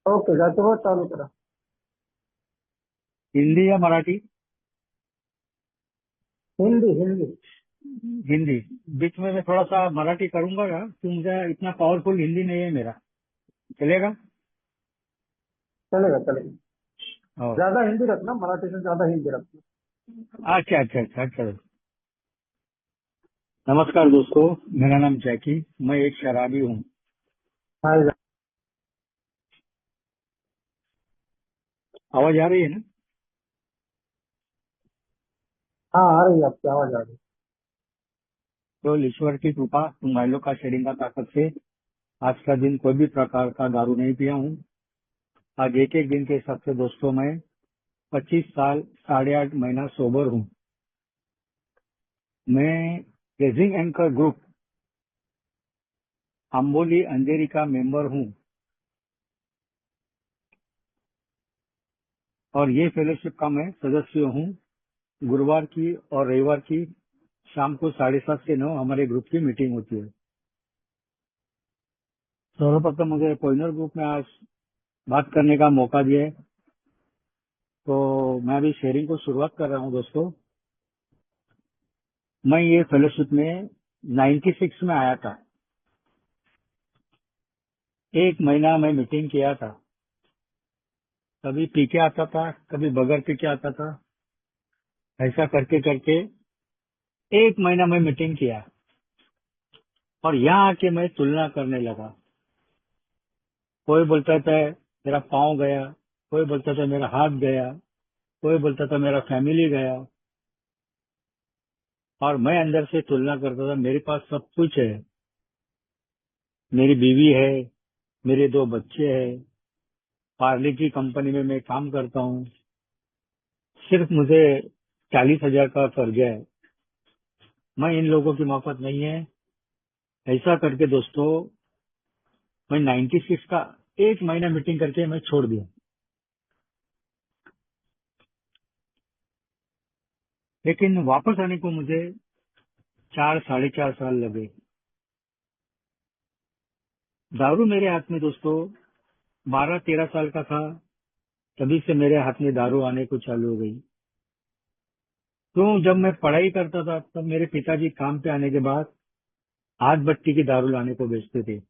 Okay, जाते हो चालू करा। हिंदी या मराठी? हिंदी हिंदी। हिंदी। बीच में मैं थोड़ा सा मराठी करूंगा ना, कि मुझे इतना पावरफुल हिंदी नहीं है मेरा। चलेगा? चलेगा चलेगा। और ज्यादा हिंदी रखना, मराठी से ज्यादा हिंदी रखना। अच्छा अच्छा अच्छा अच्छा। नमस्कार दोस्तों, मेरा नाम जैकी, मैं एक शराबी हूँ। हाँ। आवाज आ रही है ना? हाँ, आ रही है, आपकी आवाज आ रही है। तो ईश्वर की कृपा, तुम्हारे का शेरिंग का ताकत से आज का दिन कोई भी प्रकार का दारू नहीं पिया हूँ। आज एक एक दिन के हिसाब से दोस्तों मैं 25 साल 8.5 महीना सोबर हूँ। मैं रेजिंग एंकर ग्रुप अम्बोली अंधेरी का मेंबर हूँ, और ये फेलोशिप का मैं सदस्य हूँ। गुरुवार की और रविवार की शाम को 7:30 से 9 हमारे ग्रुप की मीटिंग होती है। सर्वप्रथम मुझे पॉइनर ग्रुप में आज बात करने का मौका दिया है, तो मैं अभी शेयरिंग को शुरुआत कर रहा हूँ दोस्तों। मैं ये फेलोशिप में 96 में आया था। एक महीना मैं मीटिंग किया था। कभी पी के आता था, कभी बगैर पी के आता था। ऐसा करके करके एक महीना मैं मीटिंग किया, और यहाँ आके मैं तुलना करने लगा। कोई बोलता था मेरा पाँव गया, कोई बोलता था मेरा हाथ गया, कोई बोलता था मेरा फैमिली गया। और मैं अंदर से तुलना करता था, मेरे पास सब कुछ है। मेरी बीवी है, मेरे 2 बच्चे हैं, पार्ले की कंपनी में मैं काम करता हूँ। सिर्फ मुझे 40,000 का कर्ज है। मैं इन लोगों की मफत नहीं है। ऐसा करके दोस्तों, मैं 96 का एक महीना मीटिंग करके मैं छोड़ दिया। लेकिन वापस आने को मुझे 4 साढ़े 4 साल लगे। दारू मेरे हाथ में दोस्तों 12 13 साल का था, तभी से मेरे हाथ में दारू आने को चालू हो गई। तो जब मैं पढ़ाई करता था, तब मेरे पिताजी काम पे आने के बाद हाथ भट्टी की दारू लाने को बेचते थे,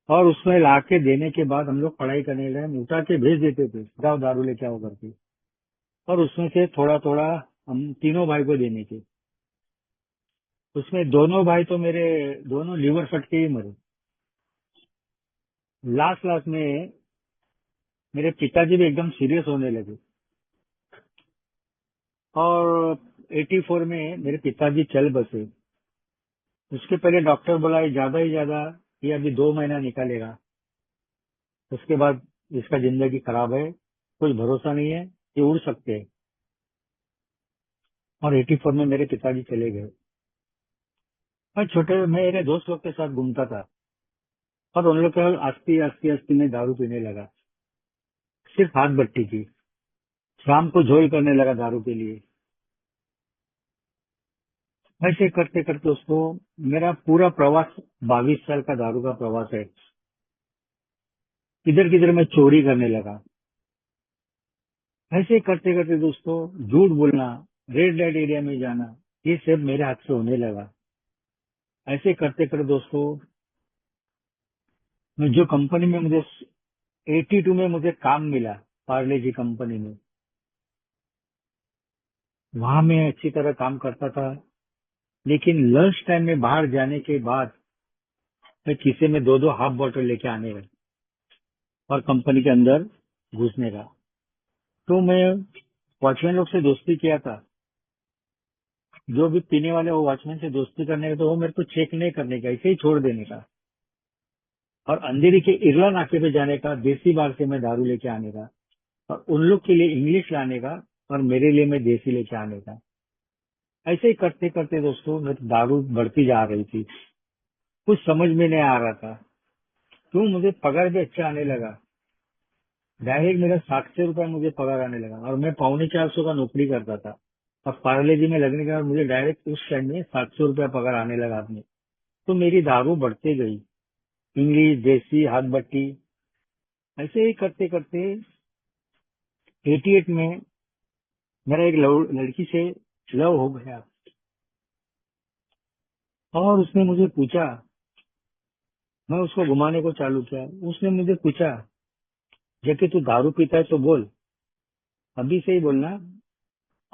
और उसमें ला के देने के बाद हम लोग पढ़ाई करने लगे, उठा के भेज देते थे, जाओ दारू लेके आओ करके। और उसमें से थोड़ा थोड़ा हम तीनों भाई को देने के। उसमें दोनों भाई तो मेरे दोनों लीवर फट के ही मरे। लास्ट लास्ट में मेरे पिताजी भी एकदम सीरियस होने लगे, और 84 में मेरे पिताजी चल बसे। उसके पहले डॉक्टर बोला ये ज्यादा ही ज्यादा, ये अभी 2 महीना निकालेगा, उसके बाद इसका जिंदगी खराब है, कुछ भरोसा नहीं है, ये उड़ सकते हैं। और 84 में मेरे पिताजी चले गए। मैं छोटे मेरे दोस्त लोग के साथ घूमता था, और उन लोग के आस्ती आस्ती आस्ती में दारू पीने लगा, सिर्फ हाथ भट्टी की। शाम को झोल करने लगा दारू के लिए। ऐसे करते करते उसको, मेरा पूरा प्रवास 22 साल का दारू का प्रवास है। किधर किधर मैं चोरी करने लगा। ऐसे करते करते दोस्तों, झूठ बोलना, रेड लाइट एरिया में जाना, ये सब मेरे हाथ से होने लगा। ऐसे करते करते दोस्तों, मैं जो कंपनी में मुझे 82 में मुझे काम मिला, पार्ले जी कंपनी में, वहां मैं अच्छी तरह काम करता था। लेकिन लंच टाइम में बाहर जाने के बाद मैं खीसे में 2 2 हाफ बॉटल लेके आने लगा, और कंपनी के अंदर घुसने का। तो मैं वॉचमैन लोग से दोस्ती किया था। जो भी पीने वाले वो वॉचमैन से दोस्ती करने का, तो वो मेरे को चेक नहीं करने का, ऐसे ही छोड़ देने का। और अंधेरी के इरला नाके पे जाने का, देसी बार से मैं दारू लेके आने का, और उन लोग के लिए इंग्लिश लाने का, और मेरे लिए मैं देसी लेके आने का। ऐसे ही करते करते दोस्तों, मेरी दारू बढ़ती जा रही थी। कुछ समझ में नहीं आ रहा था, क्यों मुझे पगार भी अच्छा आने लगा। डायरेक्ट मेरा 700 रुपया मुझे पगार आने लगा, और मैं 350 का नौकरी करता था। अब पार्ले जी में लगने के बाद मुझे डायरेक्ट उस टाइम में 700 रुपया पगार आने लगा अपने। तो मेरी दारू बढ़ती गई, इंग्लिश, देसी, हाथ भट्टी। ऐसे ही करते करते 88 में मेरा एक लड़की से लव हो गया। और उसने मुझे पूछा, मैं उसको घुमाने को चालू किया। उसने मुझे पूछा, जबकि तू दारू पीता है तो बोल, अभी से ही बोलना,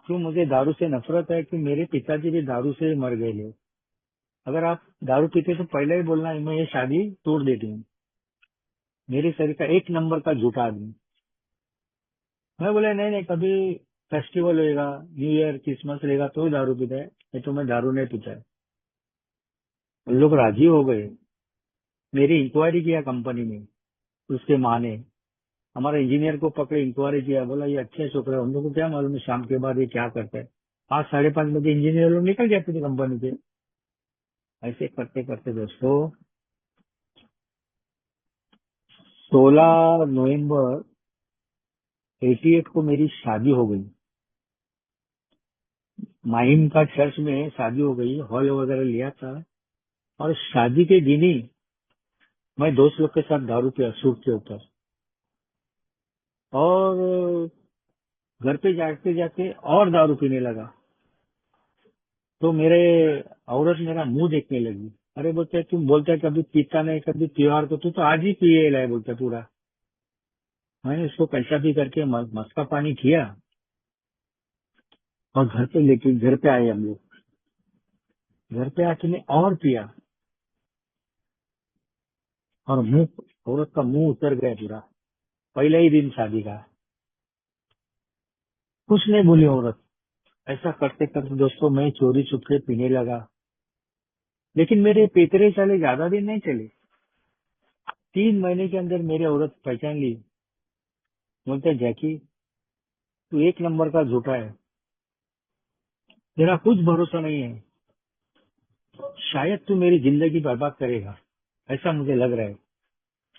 क्यों मुझे दारू से नफरत है कि मेरे पिताजी भी दारू से ही मर गए ले। अगर आप दारू पीते तो पहले ही बोलना, मैं ये शादी तोड़ देती हूँ। मेरे शरीर का एक नंबर का झूठा आदमी। मैं बोला नहीं नहीं, कभी फेस्टिवल होएगा, न्यू ईयर क्रिसमस रहेगा तो ही दारू पीता है, नहीं तो मैं दारू नहीं पीता है। उन लोग राजी हो गए। मेरी इंक्वायरी किया कंपनी में, उसके माँ ने हमारे इंजीनियर को पकड़े, इंक्वायरी किया, बोला ये अच्छे छोकरा, हम लोग को क्या मालूम है शाम के बाद ये क्या करता है। 5 साढ़े 5 बजे इंजीनियर लोग निकल जाते थे कंपनी से। ऐसे करते करते दोस्तों 16 नवंबर 88 को मेरी शादी हो गई। माहिम का चर्च में शादी हो गई, हॉल वगैरह लिया था। और शादी के दिन ही मैं दोस्त लोग के साथ दारू पिया सूट के ऊपर। और घर पे जाते जाते और दारू पीने लगा। तो मेरे औरत मेरा मुंह देखने लगी। अरे बोलते तुम बोलते है कभी पीता नहीं, कभी त्योहार को, तू तो आज ही पिए लाए बोलते पूरा। मैंने उसको कैसा भी करके मस्का पानी किया और घर पे लेके घर पे आए हम लोग। घर पे आके मैं और पिया और मुंह, औरत का मुंह उतर गया पूरा। पहले ही दिन शादी का। कुछ नहीं बोली औरत। ऐसा करते करते दोस्तों मैं चोरी छुपके पीने लगा। लेकिन मेरे पेतरे साले ज्यादा दिन नहीं चले। 3 महीने के अंदर मेरी औरत पहचान ली। बोलते जैकी, तू एक नंबर का झूठा है, तेरा कुछ भरोसा नहीं है, शायद तू मेरी जिंदगी बर्बाद करेगा, ऐसा मुझे लग रहा है।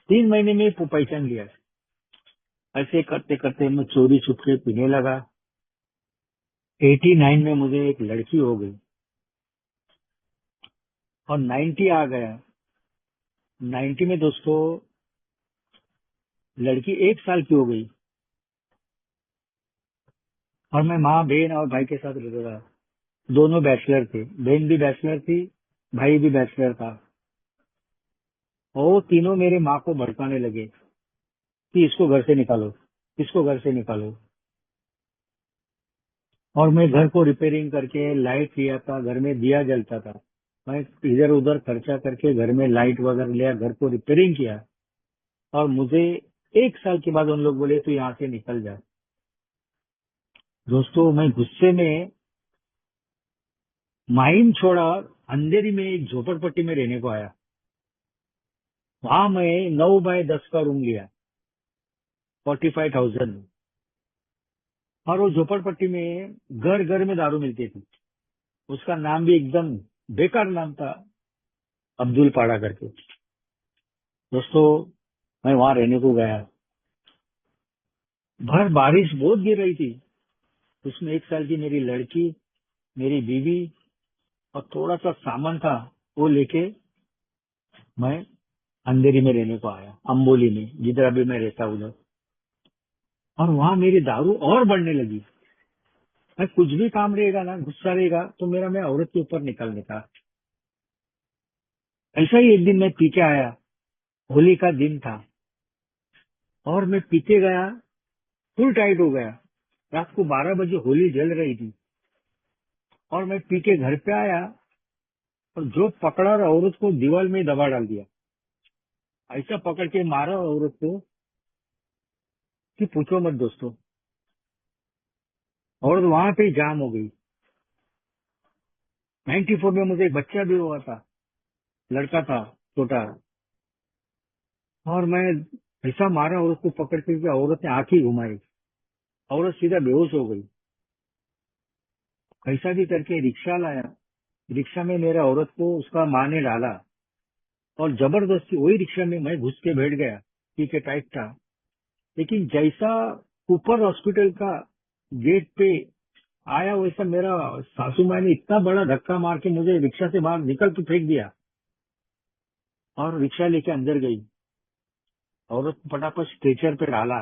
3 महीने में ही पहचान लिया। ऐसे करते करते मैं चोरी छुपके पीने लगा। 89 में मुझे एक लड़की हो गई और 90 आ गया। 90 में दोस्तों लड़की 1 साल की हो गई और मैं माँ बहन और भाई के साथ रहता था। दोनों बैचलर थे, बहन भी बैचलर थी, भाई भी बैचलर था। और वो तीनों मेरे माँ को भड़काने लगे कि इसको घर से निकालो, इसको घर से निकालो। और मैं घर को रिपेयरिंग करके लाइट लिया था, घर में दिया जलता था। मैं इधर उधर खर्चा करके घर में लाइट वगैरह लिया, घर को रिपेयरिंग किया। और मुझे 1 साल के बाद उन लोग बोले तू यहाँ से निकल जा। दोस्तों मैं गुस्से में माइम छोड़ा, अंधेरी में एक झोपड़पट्टी में रहने को आया। वहां मैं 9 बाय 10 का रूम लिया 45,000 में। और वो झोपड़पट्टी में घर घर में दारू मिलती थी। उसका नाम भी एकदम बेकार नाम था, अब्दुल पाड़ा करके। दोस्तों मैं वहां रहने को गया। भर बारिश बहुत गिर रही थी। उसमें 1 साल की मेरी लड़की, मेरी बीवी और थोड़ा सा सामान था, वो लेके मैं अंधेरी में रहने को आया, अम्बोली में, जिधर अभी मैं रहता हूं उधर। और वहां मेरी दारू और बढ़ने लगी। मैं कुछ भी काम रहेगा ना, गुस्सा रहेगा तो मेरा, मैं औरत के ऊपर निकालने का। ऐसा ही एक दिन मैं पी के आया, होली का दिन था। और मैं पीते गया, फुल टाइट हो गया। रात को 12 बजे होली जल रही थी और मैं पी के घर पे आया और जो पकड़ा और औरत को दीवार में दबा डाल दिया। ऐसा पकड़ के मारा औरत को कि पूछो मत दोस्तों। और वहां पे जाम हो गई। 94 में मुझे एक बच्चा भी हुआ था, लड़का था छोटा। और मैं ऐसा मारा औरत को पकड़ के कि औरत ने आंख ही घुमाई। औरत सीधा बेहोश हो गई। कैसा भी करके रिक्शा लाया। रिक्शा में मेरा औरत को उसका माँ ने डाला और जबरदस्ती वही रिक्शा में मैं घुस के बैठ गया। ठीक है, टाइट था। लेकिन जैसा ऊपर हॉस्पिटल का गेट पे आया, वैसा मेरा सासू माँ ने इतना बड़ा धक्का मार के मुझे रिक्शा से बाहर निकल के फेंक दिया और रिक्शा लेके अंदर गई। औरत को फटाफट स्ट्रेचर पे डाला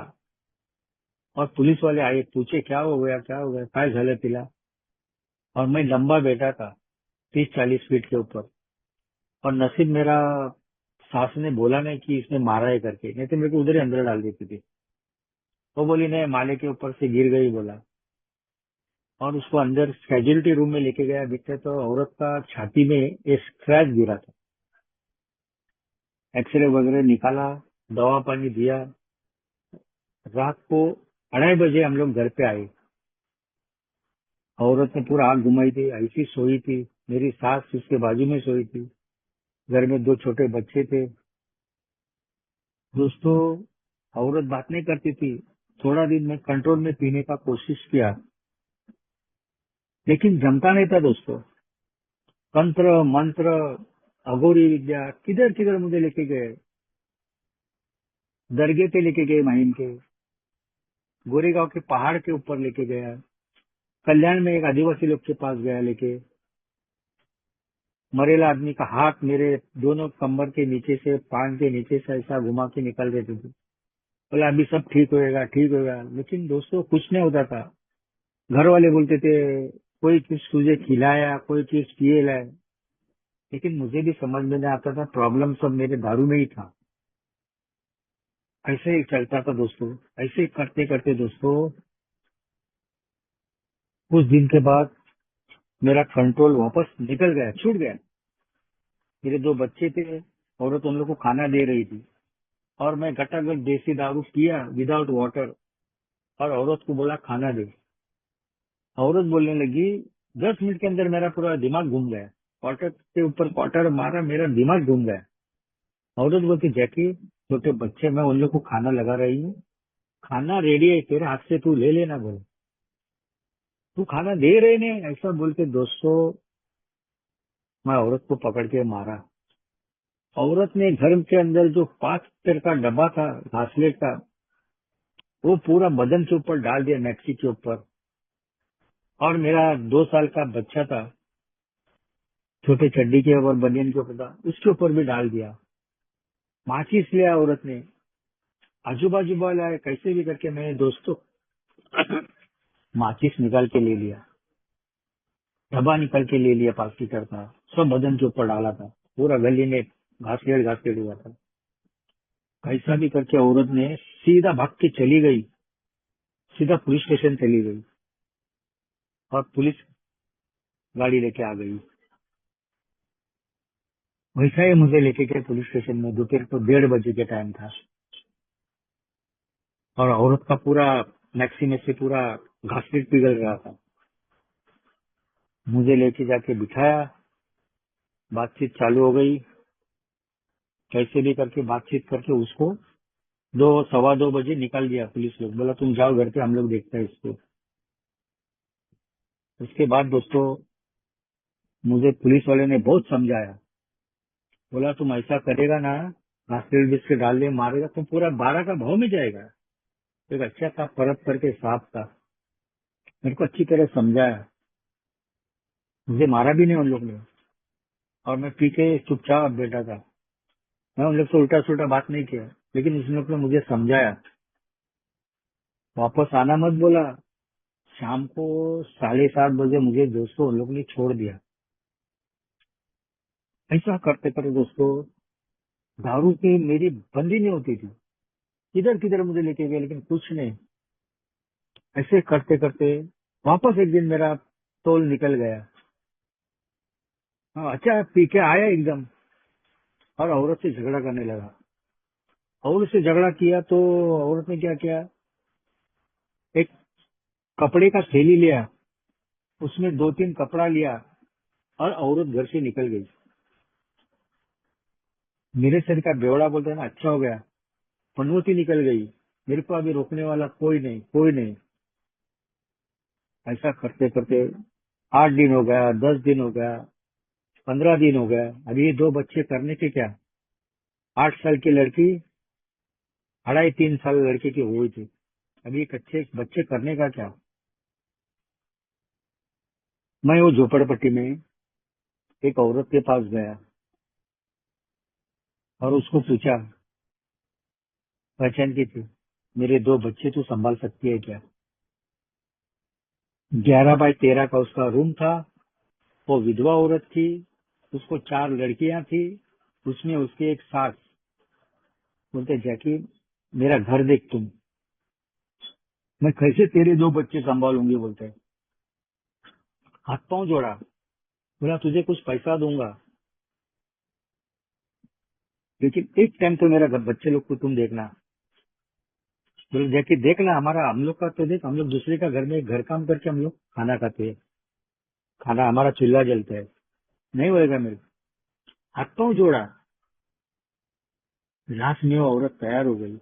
और पुलिस वाले आए, पूछे क्या हो गया, क्या हो गया, काय झालं तिला। और मैं लंबा बैठा था 30-40 फीट के ऊपर, और नसीब मेरा सास ने बोला नहीं कि इसने मारा है करके, नहीं तो मेरे को उधर ही अंदर डाल देती थी। वो बोली नहीं, माले के ऊपर से गिर गई बोला। और उसको अंदर कैजुअलिटी रूम में लेके गया, दिखते तो औरत का छाती में एक स्क्रैच गिरा था। एक्सरे वगैरह निकाला, दवा पानी दिया। रात को 2:30 बजे हम लोग घर पे आए। औरत ने पूरा आग घुमाई थी, ऐसी सोई थी। मेरी सास उसके बाजू में सोई थी। घर में 2 छोटे बच्चे थे। दोस्तों, औरत बात नहीं करती थी। थोड़ा दिन में कंट्रोल में पीने का कोशिश किया, लेकिन जमता नहीं था दोस्तों। तंत्र मंत्र, अघोरी विद्या, किधर किधर मुझे लेके गए। दरगाह पे लेके गए, माहिम के गोरेगांव के पहाड़ के ऊपर लेके गया। कल्याण में एक आदिवासी लोग के पास गया लेके। मरेला आदमी का हाथ मेरे दोनों कमर के नीचे से, पान के नीचे से ऐसा घुमा के निकल देते थे। बोला अभी सब ठीक होएगा, ठीक होएगा। लेकिन दोस्तों कुछ नहीं होता था। घर वाले बोलते थे कोई चीज तुझे खिलाया, कोई चीज पिए लाए। लेकिन मुझे भी समझ में नहीं आता था, प्रॉब्लम सब मेरे दारू में ही था। ऐसे ही चलता था दोस्तों। ऐसे ही करते करते दोस्तों, कुछ दिन के बाद मेरा कंट्रोल वापस निकल गया, छूट गया। मेरे 2 बच्चे थे, औरत उन लोग को खाना दे रही थी, और मैं गटागट देसी दारू पिया विदाउट वाटर, और औरत को बोला खाना दे। औरत बोलने लगी, 10 मिनट के अंदर मेरा पूरा दिमाग घूम गया। क्वार्टर के ऊपर क्वार्टर मारा, मेरा दिमाग घूम गया। औरत बोलती जैकी, छोटे बच्चे, मैं उन लोग को खाना लगा रही हूँ, खाना रेडी है तेरे हाथ से, तू ले लेना। बोले तू खाना दे रहे ने, ऐसा बोल के दोस्तों मैं औरत को पकड़ के मारा। औरत ने घर के अंदर जो 5 लीटर का डब्बा था घासलेट का, वो पूरा बदन के ऊपर डाल दिया, मैक्सी के ऊपर। और मेरा 2 साल का बच्चा था, छोटे चड्डी के और बनियन के ऊपर था, उसके ऊपर भी डाल दिया। माचिस लिया औरत ने, आजू बाजू वाले आए, कैसे भी करके मैंने दोस्तों माचिस निकाल के ले लिया, डब्बा निकाल के ले लिया, 5 लीटर का, सब बदन के ऊपर डाला था। पूरा गली में घासलेट हुआ था। कैसा भी करके औरत ने सीधा भाग के चली गई, सीधा पुलिस स्टेशन चली गई, और पुलिस गाड़ी लेके आ गई। वैसा ही मुझे लेके गए पुलिस स्टेशन में। दोपहर को 1:30 बजे के टाइम था, और औरत का पूरा मैक्सी में से पूरा घासलेट पिघल रहा था। मुझे लेके जाके बिठाया, बातचीत चालू हो गई। कैसे भी करके बातचीत करके उसको 2, 2:15 बजे निकाल दिया पुलिस लोग। बोला तुम जाओ घर पे, हम लोग देखते हैं इसको। उसके बाद दोस्तों मुझे पुलिस वाले ने बहुत समझाया। बोला तुम ऐसा करेगा ना, घासलेट बिस्किट डाल दे, मारेगा, तुम पूरा 12 का भाव में जाएगा। एक अच्छा था, परत करके साफ था, मेरे को अच्छी तरह समझाया। मुझे मारा भी नहीं उन लोग ने, और मैं पी के चुपचाप बैठा था। मैं उन लोग से उल्टा सुल्टा बात नहीं किया, लेकिन उस लोग ने मुझे समझाया, वापस आना मत बोला। शाम को 7:30 बजे मुझे दोस्तों उन लोग ने छोड़ दिया। ऐसा करते करते दोस्तों दारू की मेरी बंदी नहीं होती थी। किधर किधर मुझे लेके गए, लेकिन कुछ नहीं। ऐसे करते करते वापस एक दिन मेरा तोल निकल गया। हाँ, अच्छा पी के आया एकदम, और औरत से झगड़ा करने लगा। औरत से झगड़ा किया तो औरत ने क्या किया, एक कपड़े का थैली लिया, उसमें 2-3 कपड़ा लिया, और औरत घर से निकल गई। मेरे सर का बेवड़ा बोलता है ना, अच्छा हो गया, पनौती निकल गई। मेरे को अभी रोकने वाला कोई नहीं, कोई नहीं। ऐसा करते करते 8 दिन हो गया, 10 दिन हो गया, 15 दिन हो गया। अभी ये 2 बच्चे करने के क्या। 8 साल की लड़की, 2.5-3 साल लड़के की हुई थी। अभी एक अच्छे बच्चे करने का क्या। मैं वो झोपड़पट्टी में एक औरत के पास गया, और उसको पूछा पहचान की थी। मेरे 2 बच्चे तू संभाल सकती है क्या? 11 बाय 13 का उसका रूम था। वो विधवा औरत थी। उसको 4 लड़कियां थी। उसमें उसकी एक सास। बोलते जैकी, मेरा घर देख तुम, मैं कैसे तेरे 2 बच्चे संभालूंगी? बोलते हाथ पांव जोड़ा। बोला तुझे कुछ पैसा दूंगा, लेकिन एक टाइम तो मेरा बच्चे लोग को तुम देखना। बोले जैकी देखना, हमारा हम लोग का तो देख, हम लोग दूसरे का घर में घर काम करके हम लोग खाना खाते हैं। खाना हमारा चूल्हा जलता है, नहीं होएगा मेरे को। हाथ पांव जोड़ा। लास्ट में वो औरत तैयार हो गई।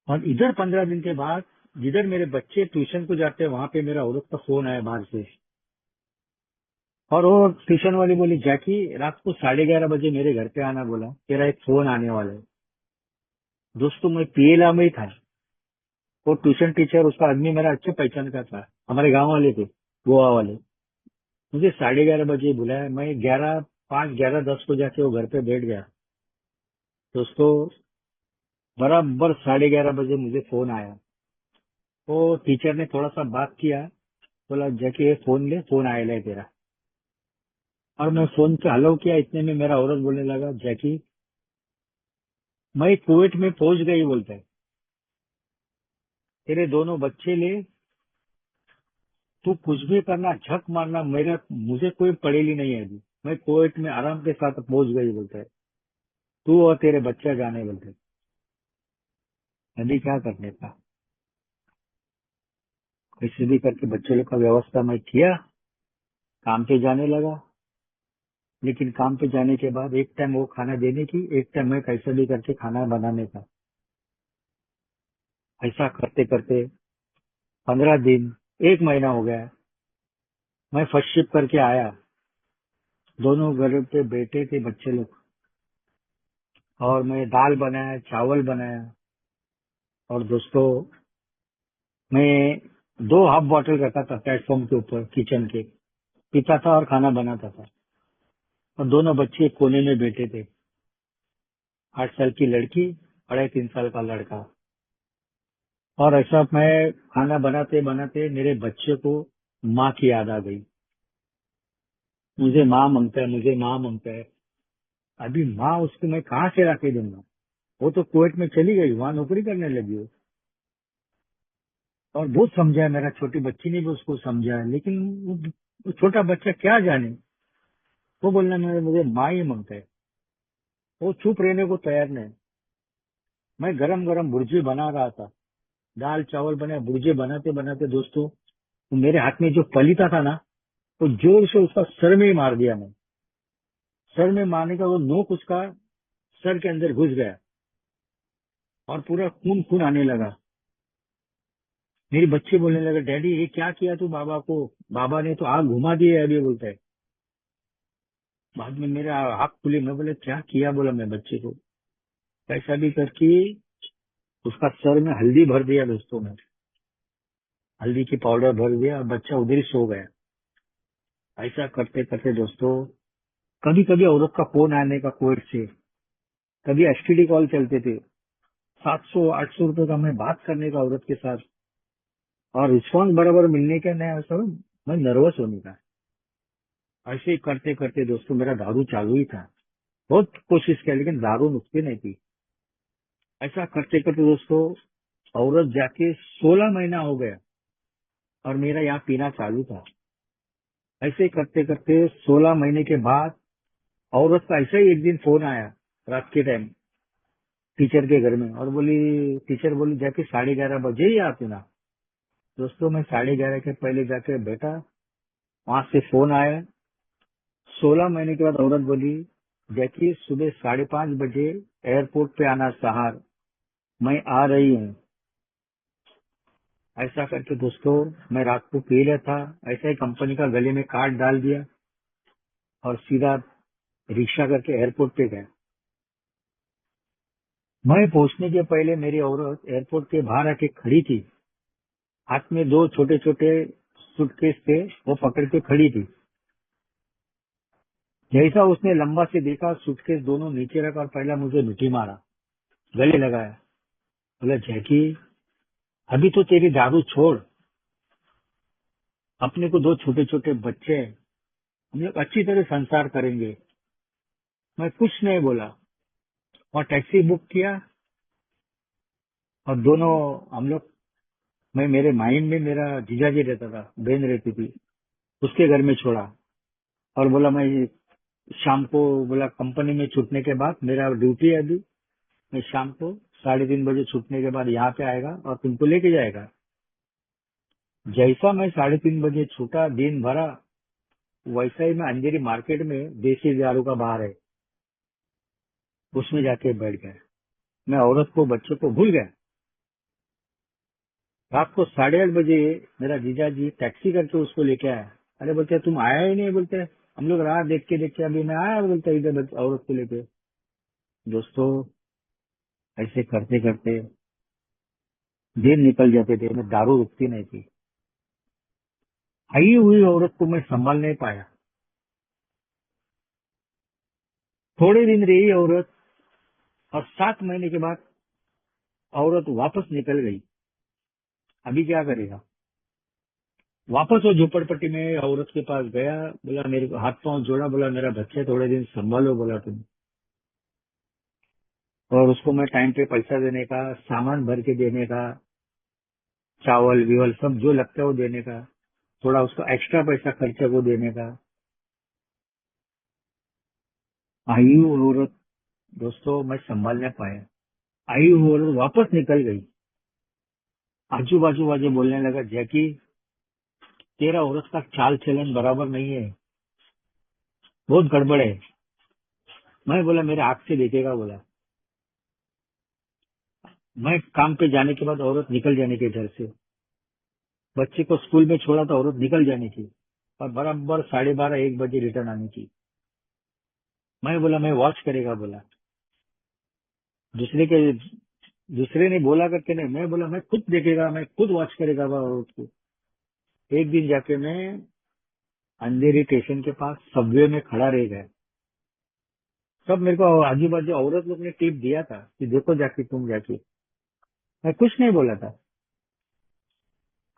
और इधर 15 दिन के बाद, जिधर मेरे बच्चे ट्यूशन को जाते हैं, वहां पे मेरा औरत का फोन आया बाहर से। और वो ट्यूशन वाली बोली जैकी, रात को 11:30 बजे मेरे घर पे आना, बोला तेरा एक फोन आने वाला है। दोस्तों, मैं पीएलआ में ही था। वो ट्यूशन टीचर, उसका आदमी मेरा अच्छे पहचान का था, हमारे गांव वाले थे, गोवा वाले। मुझे 11:30 बजे बुलाया। मैं 11:05, 11:10 को जाके वो घर पे बैठ गया। दोस्तों, बराबर 11:30 बजे मुझे फोन आया। वो टीचर ने थोड़ा सा बात किया, बोला जैकी ये फोन ले, फोन आया है तेरा। और मैं फोन पे हेलो किया, इतने में मेरा औरत बोलने लगा जैकी, मैं कुवैत में पहुंच गई, बोलता है तेरे दोनों बच्चे ले, तू कुछ भी करना, झक मारना, मेरा मुझे कोई पड़ेली नहीं है अभी, मैं कुवैत में आराम के साथ पहुंच गई, बोलता है तू और तेरे बच्चा जाने, बोलते अभी क्या करने का। कैसे भी करके बच्चे लोग का व्यवस्था मैं किया, काम पे जाने लगा। लेकिन काम पे जाने के बाद एक टाइम वो खाना देने की, एक टाइम मैं कैसे भी करके खाना बनाने का। ऐसा करते करते 15 दिन, 1 महीना हो गया। मैं फर्स्ट शिफ्ट करके आया। दोनों घर पे बैठे थे बच्चे लोग, और मैं दाल बनाया, चावल बनाया। और दोस्तों, मैं 2 हाफ बॉटल रखा था प्लेटफॉर्म के ऊपर किचन के, पीता था और खाना बनाता था। और दोनों बच्चे एक कोने में बैठे थे, 8 साल की लड़की, 2.5-3 साल का लड़का। और ऐसा मैं खाना बनाते बनाते मेरे बच्चे को माँ की याद आ गई। मुझे माँ मांगता है, मुझे माँ मांगता है। अभी माँ उसको मैं कहाँ से लाके दूंगा? वो तो कुवैत में चली गई, वहां नौकरी करने लगी हो। और बहुत समझाया, मेरा छोटी बच्ची ने भी उसको समझाया, लेकिन वो छोटा बच्चा क्या जाने। वो बोलना मुझे माँ ही मांगता है। वो चुप रहने को तैयार नहीं। मैं गरम गरम भुर्जी बना रहा था, दाल चावल बने, भुर्जी बनाते बनाते दोस्तों, वो मेरे हाथ में जो पलीता था ना, वो जोर से उसका सर में ही मार दिया। मैं सर में मारने का, वो नोक उसका सर के अंदर घुस गया और पूरा खून खून आने लगा। मेरे बच्चे बोलने लगे डैडी ये क्या किया तू बाबा को? बाबा ने तो आग घुमा दी है अभी, बोलता है। बाद में मेरा आग खुली। मैं बोले क्या किया? बोला मैं बच्चे को कैसा भी करके उसका सर में हल्दी भर दिया। दोस्तों, में हल्दी की पाउडर भर दिया और बच्चा उधर ही सो गया। ऐसा करते करते दोस्तों, कभी कभी औरत का फोन आने का कोर्ट से, कभी एसटीडी कॉल चलते थे, 700-800 रुपए का मैं बात करने का औरत के साथ, और रिस्पॉन्स बराबर मिलने का नहीं, ऐसा मैं नर्वस होने का। ऐसे ही करते करते दोस्तों, मेरा दारू चालू ही था। बहुत कोशिश किया, लेकिन दारू नुकती नहीं थी। ऐसा करते करते दोस्तों, औरत जाके 16 महीना हो गया और मेरा यहाँ पीना चालू था। ऐसे ही करते करते 16 महीने के बाद औरत का ऐसा ही एक दिन फोन आया रात के टाइम टीचर के घर में, और बोली, टीचर बोली जाके 11:30 बजे ही आती ना। दोस्तों, मैं 11:30 के पहले जाके बैठा, वहां से फोन आया। 16 महीने के बाद औरत बोली जैकी सुबह 5:30 बजे एयरपोर्ट पे आना सहार, मैं आ रही हूँ। ऐसा करके दोस्तों, मैं रात को पी लिया था। ऐसा ही कंपनी का गले में कार्ड डाल दिया और सीधा रिक्शा करके एयरपोर्ट पे गया। मैं पहुंचने के पहले मेरी औरत एयरपोर्ट के बाहर आके खड़ी थी। हाथ में 2 छोटे छोटे सूटकेस थे, वो पकड़ के खड़ी थी। जैसा उसने लंबा से देखा, सूटकेस दोनों नीचे रखा और पहला मुझे मिठी मारा। गले लगाया, बोला जैकी अभी तो तेरी दारू छोड़, अपने को 2 छोटे छोटे बच्चे हैं, हम लोग अच्छी तरह संसार करेंगे। मैं कुछ नहीं बोला और टैक्सी बुक किया और दोनों हम लोग, मैं मेरे माइंड में मेरा जीजाजी रहता था, बहन रहती थी, उसके घर में छोड़ा और बोला मैं शाम को, बोला कंपनी में छूटने के बाद मेरा ड्यूटी है अभी, मैं शाम को 3:30 बजे छूटने के बाद यहाँ पे आएगा और तुमको लेके जाएगा। जैसा मैं 3:30 बजे छूटा, दिन भरा, वैसा ही मैं अंधेरी मार्केट में देसी दारू का बार है, उसमें जाके बैठ गया। मैं औरत को बच्चों को भूल गया। रात को 8:30 बजे मेरा जीजा जी टैक्सी करके उसको लेके आया। अरे बोलते तुम आया ही नहीं, बोलते हम लोग राह देख के अभी मैं आया, बोलते इधर औरत को लेके। दोस्तों ऐसे करते करते दिन निकल जाते थे, मैं दारू रुकती नहीं थी। आई हुई औरत को मैं संभाल नहीं पाया। थोड़े दिन रही औरत और 7 महीने के बाद औरत वापस निकल गई। अभी क्या करेगा? वापस वो झोपड़पट्टी में औरत के पास गया, बोला मेरे को हाथ पांव जोड़ा, बोला मेरा बच्चे थोड़े दिन संभालो, बोला तुम। और उसको मैं टाइम पे पैसा देने का, सामान भर के देने का, चावल विवल सब जो लगता है वो देने का, थोड़ा उसको एक्स्ट्रा पैसा खर्चे को देने का। आई हुई औरत, दोस्तों मैं संभाल नहीं पाया। आई हुई औरत वापस निकल गई। आजू बाजू वाले बोलने लगा जैकी तेरा औरत का चाल चलन बराबर नहीं है, बहुत गड़बड़ है। मैं बोला मेरे आंख से देखेगा, बोला मैं काम पे जाने के बाद औरत निकल जाने के घर से, बच्चे को स्कूल में छोड़ा तो औरत निकल जाने की और बराबर 12:30-1 बजे रिटर्न आने की। मैं बोला मैं वॉच करेगा, बोला दूसरे के, दूसरे ने बोला करके नहीं, मैं बोला मैं खुद देखेगा, मैं खुद वॉच करेगा वो औरत को। एक दिन जाके मैं अंधेरी स्टेशन के पास सबवे में खड़ा रह गया। सब मेरे को आजू बाजू औरत लोग ने टिप दिया था कि देखो जाके तुम जाके, मैं कुछ नहीं बोला था।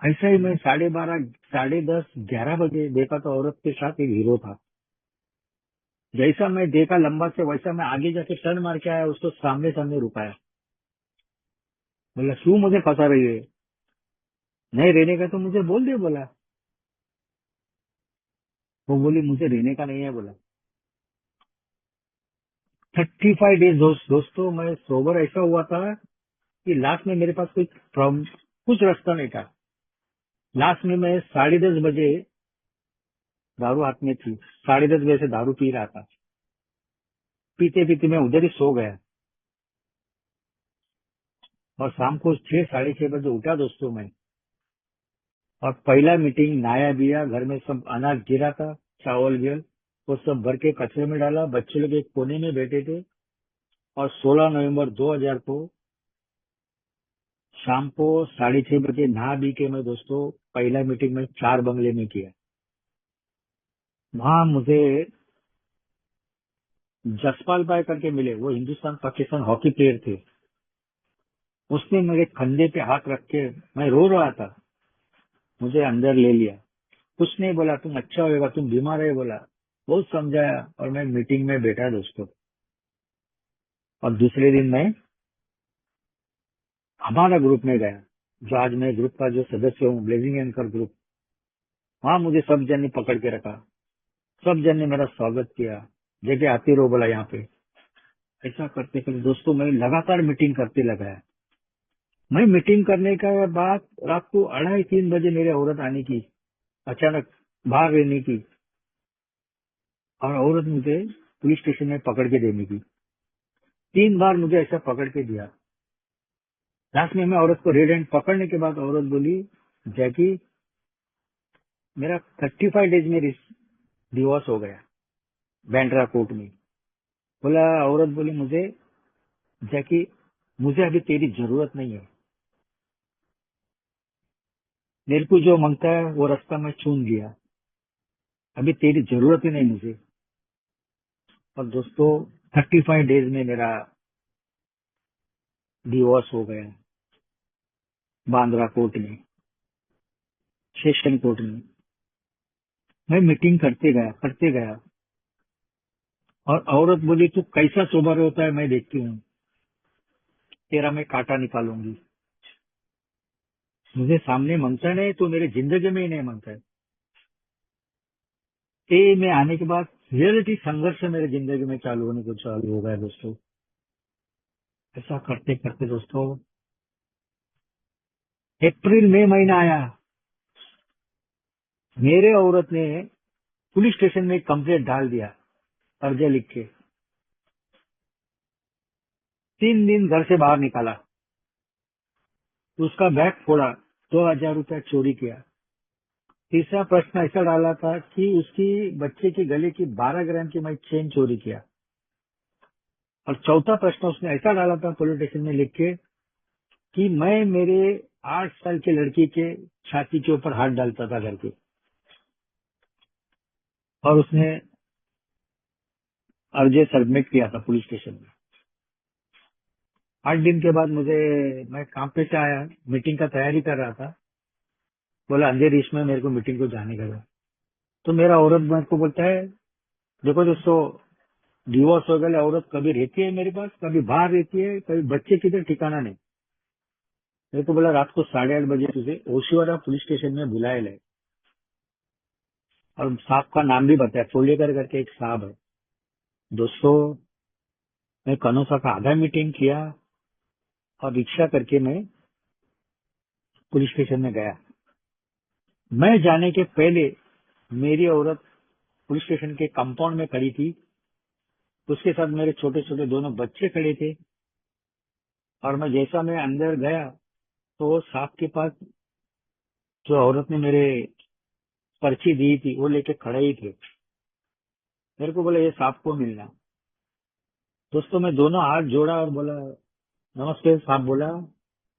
ऐसा ही मैं 12:30, 10:30, 11 बजे देखा तो औरत के साथ एक हीरो था। जैसा मैं देखा लंबा से, वैसा मैं आगे जाके टर्न मार के आया, उसको सामने सामने रुकाया। बोला क्यों मुझे फंसा रही है, नहीं रहने का तो मुझे बोल दे, बोला। वो बोली मुझे रहने का नहीं है, बोला। 35 डेज दोस्तों मैं सोबर ऐसा हुआ था कि लास्ट में मेरे पास कोई प्रॉब्लम, कुछ रास्ता नहीं था। लास्ट में मैं 10:30 बजे दारू हाथ में थी, 10:30 बजे से दारू पी रहा था। पीते पीते मैं उधर ही सो गया और शाम को 6-6:30 बजे उठा दोस्तों मैं। और पहला मीटिंग नया बिया, घर में सब अनाज गिरा था, चावल गिर, वो सब भर के कचरे में डाला। बच्चे लोग एक कोने में बैठे थे। और 16 नवंबर 2000 को शाम को 6:30 बजे नहा बी के मैं दोस्तों पहला मीटिंग में 4 बंगले में किया। वहां मुझे जसपाल भाई करके मिले, वो हिंदुस्तान पाकिस्तान हॉकी प्लेयर थे। उसने मेरे कंधे पे हाथ रख के, मैं रो रहा था, मुझे अंदर ले लिया। कुछ नहीं बोला, तुम अच्छा होएगा, तुम बीमार है, बोला। बहुत समझाया और मैं मीटिंग में बैठा दोस्तों। और दूसरे दिन मैं हमारा ग्रुप में गया, जो आज मैं ग्रुप का जो सदस्य हूँ, ब्लेजिंग एंकर ग्रुप। वहां मुझे सब जन ने पकड़ के रखा, सब जन ने मेरा स्वागत किया, जगह आती रहो, बोला यहाँ पे। ऐसा करते करते दोस्तों मैं लगातार मीटिंग करते लगा। मैं मीटिंग करने का बाद रात को 2:30-3 बजे मेरे औरत आने की, अचानक बाहर रहने की, और औरत मुझे पुलिस स्टेशन में पकड़ के देने की। 3 बार मुझे ऐसा पकड़ के दिया। लास्ट में मैं औरत को रेड हैंड पकड़ने के बाद औरत बोली जैकी मेरा 35 डेज में डिवोर्स हो गया बैंड्रा कोर्ट में। बोला, औरत बोली मुझे जैकी मुझे अभी तेरी जरूरत नहीं है, मेरे को जो मांगता है वो रास्ता मैं चुन लिया, अभी तेरी जरूरत ही नहीं मुझे। और दोस्तों 35 डेज में मेरा डिवोर्स हो गया बांद्रा कोर्ट में, सेशन कोर्ट में। मैं मीटिंग करते गया और औरत बोली तू कैसा सोबर होता है मैं देखती हूँ, तेरा मैं कांटा निकालूंगी। मुझे सामने मांगता नहीं तो मेरे जिंदगी में ही नहीं मांगता है। ये मैं आने के बाद रियलिटी संघर्ष मेरे जिंदगी में चालू हो गया दोस्तों। ऐसा करते करते दोस्तों अप्रैल मई महीना आया, मेरे औरत ने पुलिस स्टेशन में एक कंप्लेंट डाल दिया, अर्जी लिख के। 3 दिन घर से बाहर निकाला, उसका बैग फोड़ा, 2,000 रुपया चोरी किया। तीसरा प्रश्न ऐसा डाला था कि उसकी बच्चे के गले की 12 ग्राम की मैं चेन चोरी किया। और चौथा प्रश्न उसने ऐसा डाला था पुलिस स्टेशन में लिख के कि मैं मेरे 8 साल की लड़की के छाती के ऊपर हाथ डालता था घर के। और उसने अर्जी सबमिट किया था पुलिस स्टेशन में। 8 दिन के बाद मैं काम पे से आया, मीटिंग का तैयारी कर रहा था। बोला अंधेरी इसमें मेरे को मीटिंग को जाने का था। तो मेरा औरत मेरे को बोलता है देखो दोस्तों, डिवोर्स हो गया, औरत कभी रहती है मेरे पास, कभी बाहर रहती है, कभी बच्चे किधर ठिकाना नहीं। मेरे को बोला रात को 8:30 बजे तुझे ओशिवारा पुलिस स्टेशन में बुलाए ले। और साहब का नाम भी बताया, फोलेकर करके एक साहब है। दोस्तों मैं कनोसा का आधा मीटिंग किया और रिक्शा करके मैं पुलिस स्टेशन में गया। मैं जाने के पहले मेरी औरत पुलिस स्टेशन के कंपाउंड में खड़ी थी, उसके साथ मेरे छोटे छोटे दोनों बच्चे खड़े थे। और मैं अंदर गया तो साहब के पास जो औरत ने मेरे पर्ची दी थी वो लेके खड़े ही थे। मेरे को बोला ये साहब को मिलना। दोस्तों मैं दोनों हाथ जोड़ा और बोला नमस्ते साहब। बोला,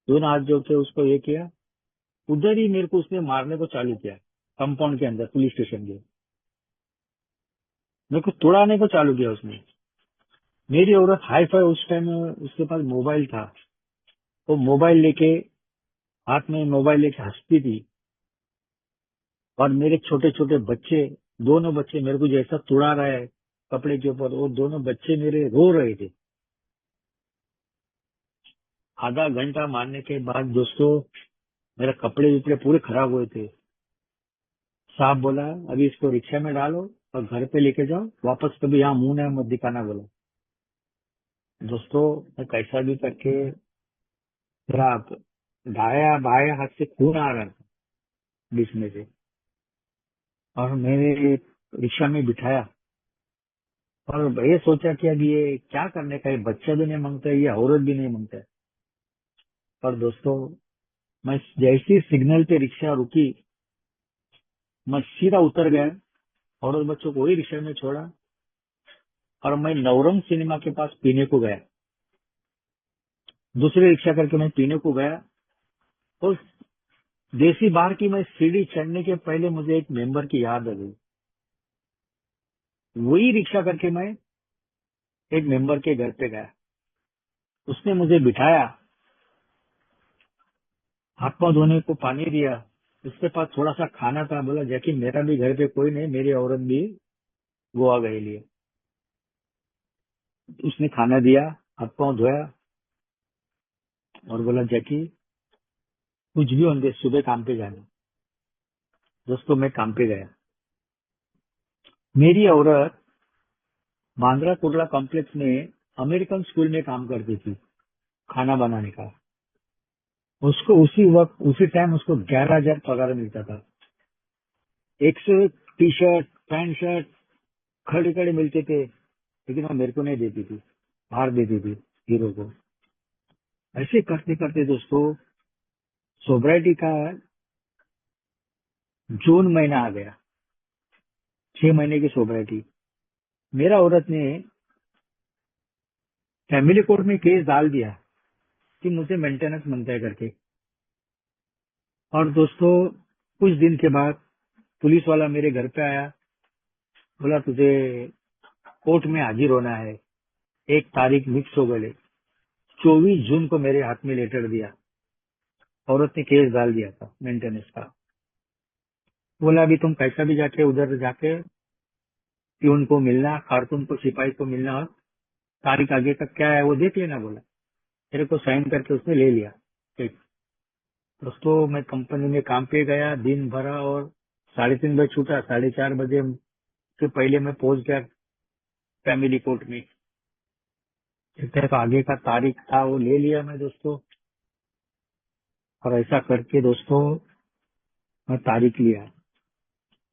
दोनों हाथ जोड़ के उसको ये किया, उधर ही मेरे को उसने मारने को चालू किया। कंपाउंड के अंदर पुलिस स्टेशन के मेरे को तोड़ाने को चालू किया उसने। मेरी औरत हाई फाई उस टाइम उसके पास मोबाइल था, वो मोबाइल लेके हाथ में मोबाइल लेके हंसती थी। और मेरे छोटे छोटे बच्चे, दोनों बच्चे मेरे को जैसा तुड़ा रहा है कपड़े के ऊपर, वो दोनों बच्चे मेरे रो रहे थे। आधा घंटा मारने के बाद दोस्तों मेरे कपड़े उपड़े पूरे खराब हुए थे। साहब बोला अभी इसको रिक्शा में डालो और घर पे लेके जाओ, वापस कभी यहाँ मुंह नहीं मत दिखाना बोला। दोस्तों मैं कैसा भी करके मेरा दाया बाया हाथ से खून आ रहा था बीच में से। और मैंने रिक्शा में बिठाया और ये सोचा कि अब ये क्या करने का है, बच्चा भी नहीं मांगता है, ये औरत भी नहीं मांगता है। और दोस्तों मैं जैसी सिग्नल पे रिक्शा रुकी, मैं सीधा उतर गया, औरत बच्चों को वही रिक्शा में छोड़ा और मैं नवरंग सिनेमा के पास पीने को गया। दूसरी रिक्शा करके मैं पीने को गया और देसी बार की मैं सीढ़ी चढ़ने के पहले मुझे एक मेंबर की याद आ गई। वही रिक्शा करके मैं एक मेंबर के घर पे गया, उसने मुझे बिठाया, हाथ पांव धोने को पानी दिया, उसके पास थोड़ा सा खाना था। बोला जैकी मेरा भी घर पे कोई नहीं, मेरी औरत भी गोवा गई लिए। उसने खाना दिया, हाथ पांव धोया और बोला जैकी कुछ भी होने दे, सुबह काम पे जाना। दोस्तों मैं काम पे गया। मेरी औरत बांद्रा कुर्ला कॉम्प्लेक्स में अमेरिकन स्कूल में काम करती थी, खाना बनाने का। उसको उसी वक्त उसी टाइम उसको 11,000 पगार मिलता था। 100 टी शर्ट पैंट शर्ट खड़े खड़े मिलते थे, लेकिन वो मेरे को नहीं देती थी, बाहर देती थी हीरो को। ऐसे करते करते दोस्तों सोब्राइटी का जून महीना आ गया, 6 महीने की सोब्राइटी। मेरा औरत ने फैमिली कोर्ट में केस डाल दिया कि मुझे मेंटेनेंस मांगता है करके। और दोस्तों कुछ दिन के बाद पुलिस वाला मेरे घर पे आया, बोला तुझे कोर्ट में हाजिर होना है, 1 तारीख मिक्स हो गए। 24 जून को मेरे हाथ में लेटर दिया। औरत ने केस डाल दिया था मेंटेनेंस का। बोला अभी तुम कैसा भी जाके उधर जाके प्यून को मिलना, कारकुन को, सिपाही को मिलना, और तारीख आगे का क्या है वो देख लेना। बोला मेरे को साइन करके उसने ले लिया। ठीक। दोस्तों मैं कंपनी में काम पे गया, दिन भरा, और 3:30 बजे छूटा। 4:30 बजे से पहले मैं पहुंच गया फैमिली कोर्ट में। एक तरह का आगे का तारीख था वो ले लिया मैं दोस्तों। और ऐसा करके दोस्तों मैं तारीख लिया।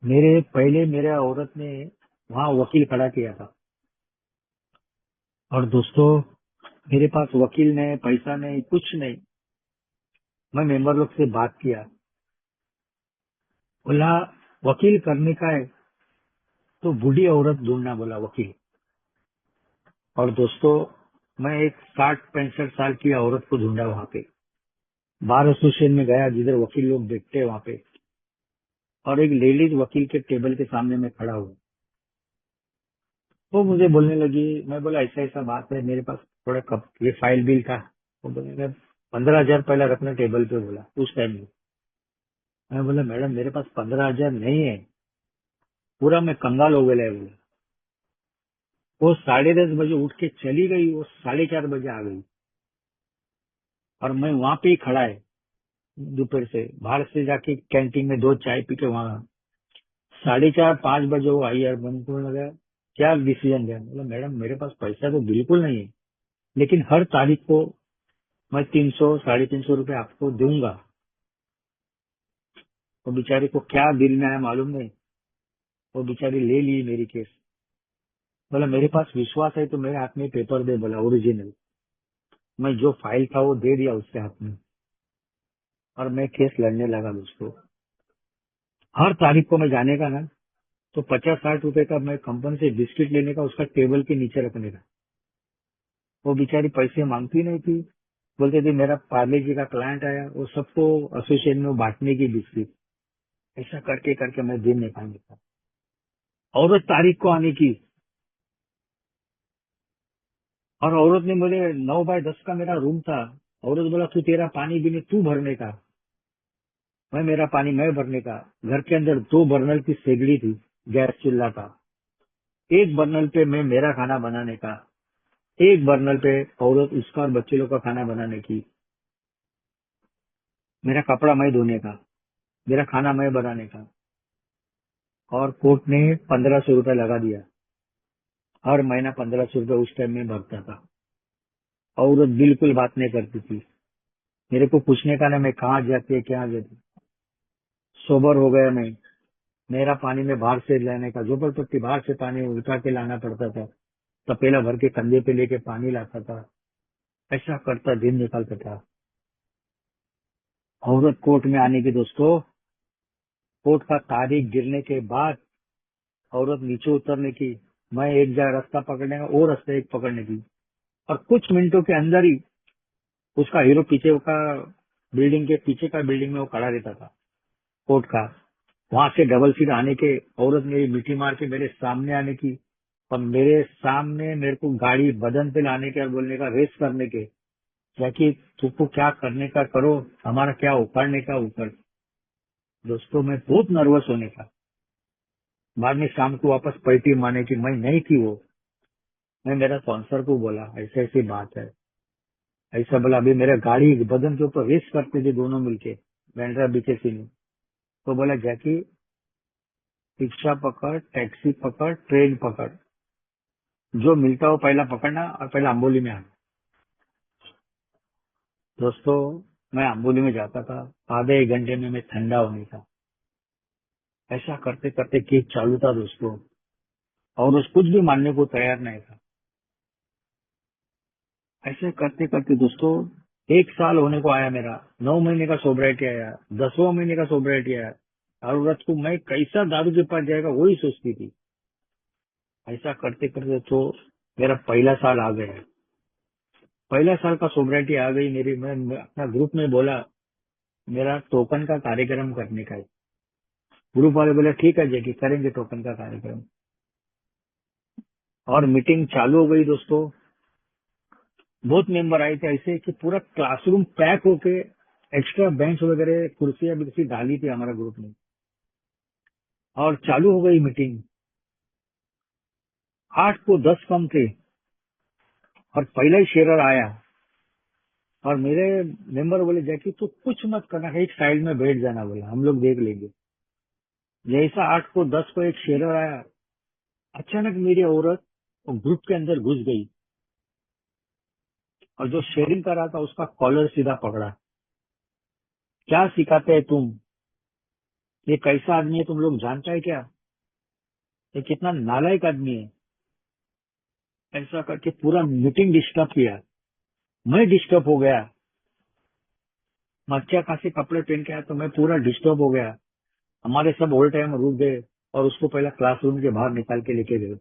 मेरे पहले मेरे औरत ने वहाँ वकील खड़ा किया था। और दोस्तों मेरे पास वकील नहीं, पैसा नहीं, कुछ नहीं। मैं मेंबर लोग से बात किया। बोला वकील करने का है तो बूढ़ी औरत ढूंढना, बोला वकील। और दोस्तों मैं एक 60-65 साल की औरत को ढूंढा वहाँ पे। बार एसोसिएशन में गया जिधर वकील लोग बैठते हैं वहाँ पे, और एक लेडीज वकील के टेबल के सामने में खड़ा हुआ। वो मुझे बोलने लगी। मैं बोला ऐसा ऐसा बात है, मेरे पास थोड़ा कप ये फाइल बिल था। वो बोले 15,000 पहला रखना टेबल पे, बोला उस टाइम में। मैं बोला मैडम मेरे पास 15,000 नहीं है, पूरा मैं कंगाल हो गया है। बोला वो 10:30 बजे उठ के चली गई, वो 4:30 बजे आ गई, और मैं वहां पे ही खड़ा है दोपहर से। बाहर से जाके कैंटीन में 2 चाय पी के वहां 4:30-5 बजे वो आई। और मन को लगा क्या डिसीजन लिया। बोला मैडम मेरे पास पैसा तो बिल्कुल नहीं है, लेकिन हर तारीख को मैं 300-350 रुपए आपको दूंगा। वो बेचारी को क्या दिल में आया मालूम नहीं, वो बेचारी ले ली मेरी केस। बोला मेरे पास विश्वास है तो मेरे हाथ में पेपर दे, बोला ओरिजिनल। मैं जो फाइल था वो दे दिया उसके हाथ में, और मैं केस लड़ने लगा दोस्तों। हर तारीख को मैं जाने का ना, तो 50-60 रुपए का मैं कंपनी से बिस्किट लेने का, उसका टेबल के नीचे रखने का। वो बेचारी पैसे मांगती नहीं थी, बोलते थे मेरा पार्ले जी का क्लाइंट आया, वो सबको एसोसिएशन में बांटने की बिस्किट। ऐसा करके करके मैं दिन निकाल देता। औरत तारीख को आने की, और औरत ने बोले 9x10 का मेरा रूम था। औरत बोला तू तेरा पानी भी नहीं तू भरने का, मैं मेरा पानी मैं भरने का। घर के अंदर 2 बर्नल की सेगड़ी थी, गैस चूल्हा था। एक बर्नल पे मैं मेरा खाना बनाने का, एक बर्नल पे औरत उसका और बच्चे लोग का खाना बनाने की। मेरा कपड़ा मैं धोने का, मेरा खाना मैं बनाने का। और कोर्ट ने 1,500 रुपए लगा दिया। हर महीना 1,500 रुपए उस टाइम में भरता था। औरत बिल्कुल बात नहीं करती थी, मेरे को पूछने का ना मैं कहाँ जाती है क्या जाती। सोबर हो गया मैं। मेरा पानी में बाहर से लाने का, जबरदस्ती बाहर से पानी उठा के लाना पड़ता था। तपेला भर के कंधे पे लेके पानी लाता था। ऐसा करता दिन निकालता था। औरत कोर्ट में आने की दोस्तों, कोर्ट का तारीख गिरने के बाद औरत नीचे उतरने की, मैं एक जगह रास्ता पकड़ने का, वो रास्ता एक पकड़ने की, और कुछ मिनटों के अंदर ही उसका हीरो पीछे का बिल्डिंग के पीछे का बिल्डिंग में वो खड़ा रहता था कोर्ट का। वहां से डबल सीट आने के, औरत मेरी मिट्टी मार के मेरे सामने आने की, और मेरे सामने मेरे को गाड़ी बदन पे लाने के और बोलने का रेस करने के, क्या कि तुमको क्या करने का करो, हमारा क्या उखाड़ने का ऊपर। दोस्तों मैं बहुत नर्वस होने का। बाद में शाम को वापस पलटी मारने की, मैं नहीं थी वो। मैं मेरा स्पॉन्सर को बोला ऐसे ऐसी बात है। ऐसा बोला अभी मेरा गाड़ी बदन के ऊपर रेस करते थे दोनों मिलके बैंड्रा बीकेसी में। तो बोला जैकी रिक्शा पकड़, टैक्सी पकड़, ट्रेन पकड़, जो मिलता हो पहला पकड़ना और पहला अम्बोली में आना। दोस्तों मैं अम्बोली में जाता था, आधे 1 घंटे में मैं ठंडा होने का। ऐसा करते करते केस चालू था दोस्तों, और उस कुछ भी मानने को तैयार नहीं था। ऐसे करते करते दोस्तों 1 साल होने को आया मेरा। 9 महीने का सोब्राइटी आया, 10वां महीने का सोब्राइटी आया। और रात को मैं कैसा दारू के पास जाएगा वही सोचती थी। ऐसा करते करते तो मेरा पहला साल आ गया। पहला साल का सोब्राइटी आ गई मेरी। मैं अपना ग्रुप में बोला मेरा टोकन का कार्यक्रम करने का है। ग्रुप वाले बोले ठीक है जेकी करेंगे टोकन का कार्यक्रम। और मीटिंग चालू हो गई दोस्तों। बहुत मेंबर आए थे, ऐसे कि पूरा क्लासरूम पैक होके एक्स्ट्रा बेंच वगैरह कुर्सियां भी डाली थी हमारा ग्रुप ने। और चालू हो गई मीटिंग। 8 को 10 कम थे और पहला ही शेरर आया और मेरे मेंबर बोले जैकी तू कुछ मत करना, एक साइड में बैठ जाना, बोला हम लोग देख लेंगे। जैसा 8 को 10 को एक शेरर आया, अचानक मेरी औरत ग्रुप के अंदर घुस गई और जो शेयरिंग कर रहा था उसका कॉलर सीधा पकड़ा। क्या सिखाते हैं तुम, ये कैसा आदमी है तुम लोग जानता है क्या, ये कितना नालायक आदमी है। ऐसा करके पूरा मीटिंग डिस्टर्ब किया। मैं डिस्टर्ब हो गया, मैं अच्छा खासे कपड़े पहन के आया तो मैं पूरा डिस्टर्ब हो गया। हमारे सब ओल्ड टाइम रुक गए और उसको पहला क्लासरूम के बाहर निकाल के लेके गए।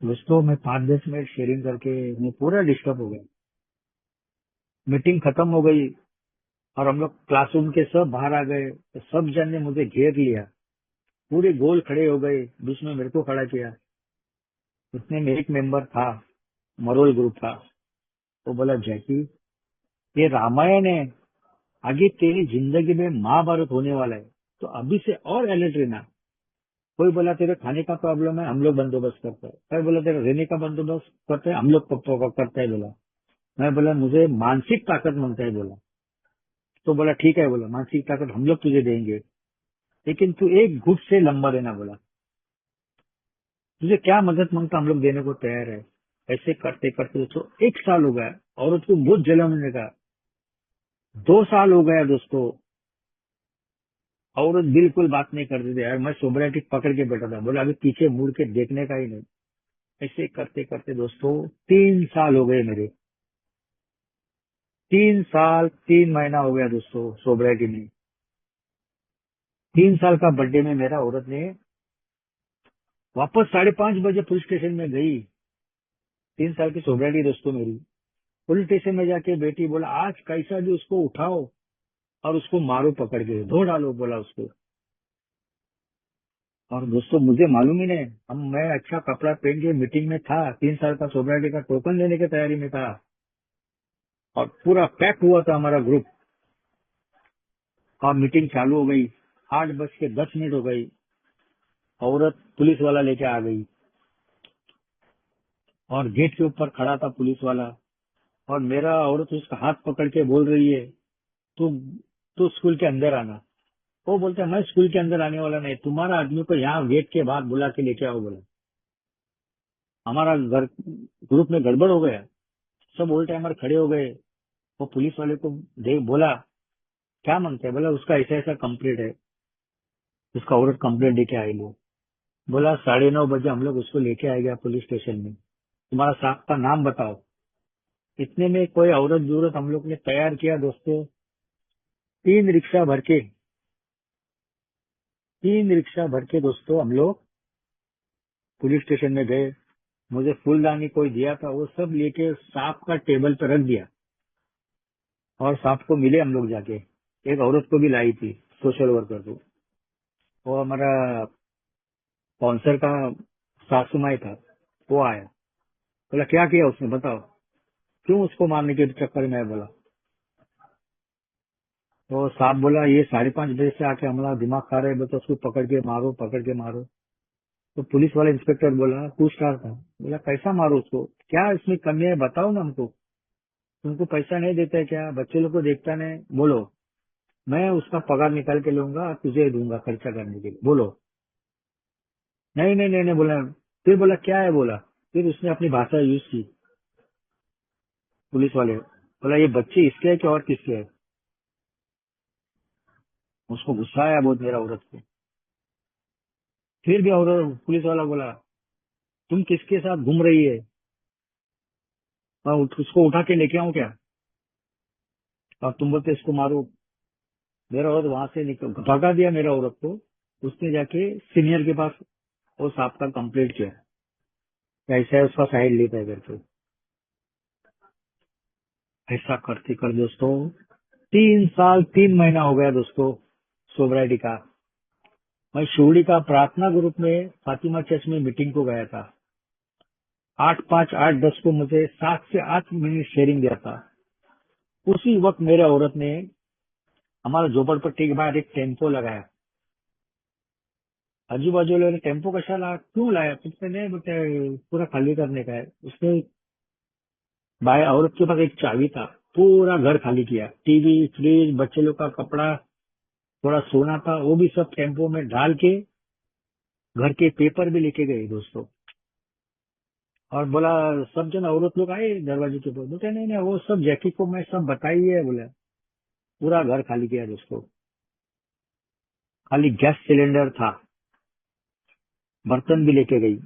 दोस्तों मैं 5-10 मिनट शेयरिंग करके मैं पूरा डिस्टर्ब हो गया। मीटिंग खत्म हो गई और हम लोग क्लासरूम के सब बाहर आ गए तो सब जन ने मुझे घेर लिया, पूरे गोल खड़े हो गए, बीच में मेरे को खड़ा किया। उसने में एक मेंबर था, मरोल ग्रुप का, वो बोला जैकी ये रामायण है, आगे तेरी जिंदगी में महाभारत होने वाला है, तो अभी से और अलर्ट रहना। कोई बोला तेरे खाने का प्रॉब्लम है, हम लोग बंदोबस्त करते हैं। कोई बोला तेरे रहने का बंदोबस्त करते हैं, हम लोग करते हैं। बोला मैं बोला मुझे मानसिक ताकत मांगता है। बोला तो बोला ठीक है, बोला मानसिक ताकत हम लोग तुझे देंगे, लेकिन तू एक घुट से लंबा रहना। बोला तुझे क्या मदद मांगता हम लोग देने को तैयार है। ऐसे करते करते दोस्तों 1 साल हो गया, औरत को बहुत जलन होने का। 2 साल हो गया दोस्तों, औरत बिल्कुल बात नहीं करती थी यार। मैं सोबराइटी पकड़ के बैठा था, बोला अभी पीछे मुड़ के देखने का ही नहीं। ऐसे करते करते दोस्तों 3 साल हो गए मेरे। 3 साल 3 महीना हो गया दोस्तों सोबराइटी में। 3 साल का बर्थडे में मेरा औरत ने वापस 5:30 बजे पुलिस स्टेशन में गई। 3 साल की सोबराइटी दोस्तों मेरी। पुलिस स्टेशन में जाके बेटी बोला आज कैसा भी उसको उठाओ और उसको मारो, पकड़ के धो डालो, बोला उसको। और दोस्तों मुझे मालूम ही नहीं, मैं अच्छा कपड़ा पहन के मीटिंग में था, 3 साल का सोबराइटी का टोकन लेने की तैयारी में था और पूरा पैक हुआ था हमारा ग्रुप। और मीटिंग चालू हो गई, 8:10 हो गई, औरत पुलिस वाला लेके आ गई और गेट के ऊपर खड़ा था पुलिस वाला। और मेरा औरत उसका हाथ पकड़ के बोल रही है तू तू स्कूल के अंदर आना। वो बोलता है मैं स्कूल के अंदर आने वाला नहीं, तुम्हारा आदमी को यहाँ गेट के बाहर बुला के लेके आओ। बोला हमारा घर ग्रुप में गड़बड़ हो गया, सब ओल्ड टाइमर खड़े हो गए। वो पुलिस वाले को देख बोला क्या मांगता है। बोला उसका ऐसा ऐसा कंप्लेंट है। उसका औरत कंप्लेंट लेके आई लो। बोला 9:30 बजे हम लोग उसको लेके आएगा पुलिस स्टेशन में, तुम्हारा साहब का नाम बताओ। इतने में कोई औरत जरूरत हम लोग ने तैयार किया दोस्तों, 3 रिक्शा भर के, 3 रिक्शा भर के दोस्तों हम लोग पुलिस स्टेशन में गए। मुझे फूलदानी कोई दिया था, वो सब लेके सांप का टेबल पर रख दिया और सांप को मिले हम लोग जाके। एक औरत को भी लाई थी, सोशल वर्कर को। वो हमारा स्पॉन्सर का सासू माई था, वो आया। बोला क्या किया उसने बताओ, क्यों उसको मारने के चक्कर में है। बोला तो साहब बोला ये 5:30 बजे से आके हमारा दिमाग खा रहे हैं, बोलते उसको पकड़ के मारो, पकड़ के मारो। तो पुलिस वाला इंस्पेक्टर बोला पूछ रहा था, बोला कैसा मारो उसको, क्या इसमें कमी है बताओ ना हमको, तुमको पैसा नहीं देता है क्या, बच्चे लोग को देखता नहीं, बोलो मैं उसका पगार निकाल के लूंगा और तुझे दूंगा खर्चा करने के लिए, बोलो। नहीं नहीं नहीं नहीं बोला। फिर बोला क्या है, बोला फिर उसने अपनी भाषा यूज की पुलिस वाले। बोला ये बच्चे इसके है कि और किसके है। उसको गुस्सा आया बहुत मेरा औरत को। फिर भी औरत पुलिस वाला बोला तुम किसके साथ घूम रही है, मैं उसको उठा के लेके आऊं क्या, और तुम बोलते इसको मारो। मेरा औरत वहां से निकल भगा दिया मेरा औरत को। उसने जाके सीनियर के पास वो साहब का कंप्लेंट किया, ऐसा है उसका साइड लेता है करके। ऐसा करते कर दोस्तों 3 साल 3 महीना हो गया दोस्तों सोबराइटी का। मैं शिवड़ी का प्रार्थना ग्रुप में फातिमा चर्च में मीटिंग को गया था। 8, 5, 8, 10 को मुझे 7 से 8 मिनट शेयरिंग दिया था। उसी वक्त मेरे औरत ने हमारा झोपड़पट्टी के बाहर एक टेम्पो लगाया। आजू बाजू वाले टेम्पो कशाला क्यों लाया, कुछ नहीं बेटे, पूरा खाली करने का है। उसने बाय औरत के पास एक चाबी था, पूरा घर खाली किया। टीवी, फ्रिज, बच्चे लोग का कपड़ा, थोड़ा सोना था, वो भी सब टेम्पो में डाल के घर के पेपर भी लेके गए दोस्तों। और बोला सब जन औरत लोग आए दरवाजे के ऊपर, बोलते नहीं नहीं वो सब जैकी को मैं सब बताई है, बोला पूरा घर खाली किया दोस्तों। खाली गैस सिलेंडर था, बर्तन भी लेके गई,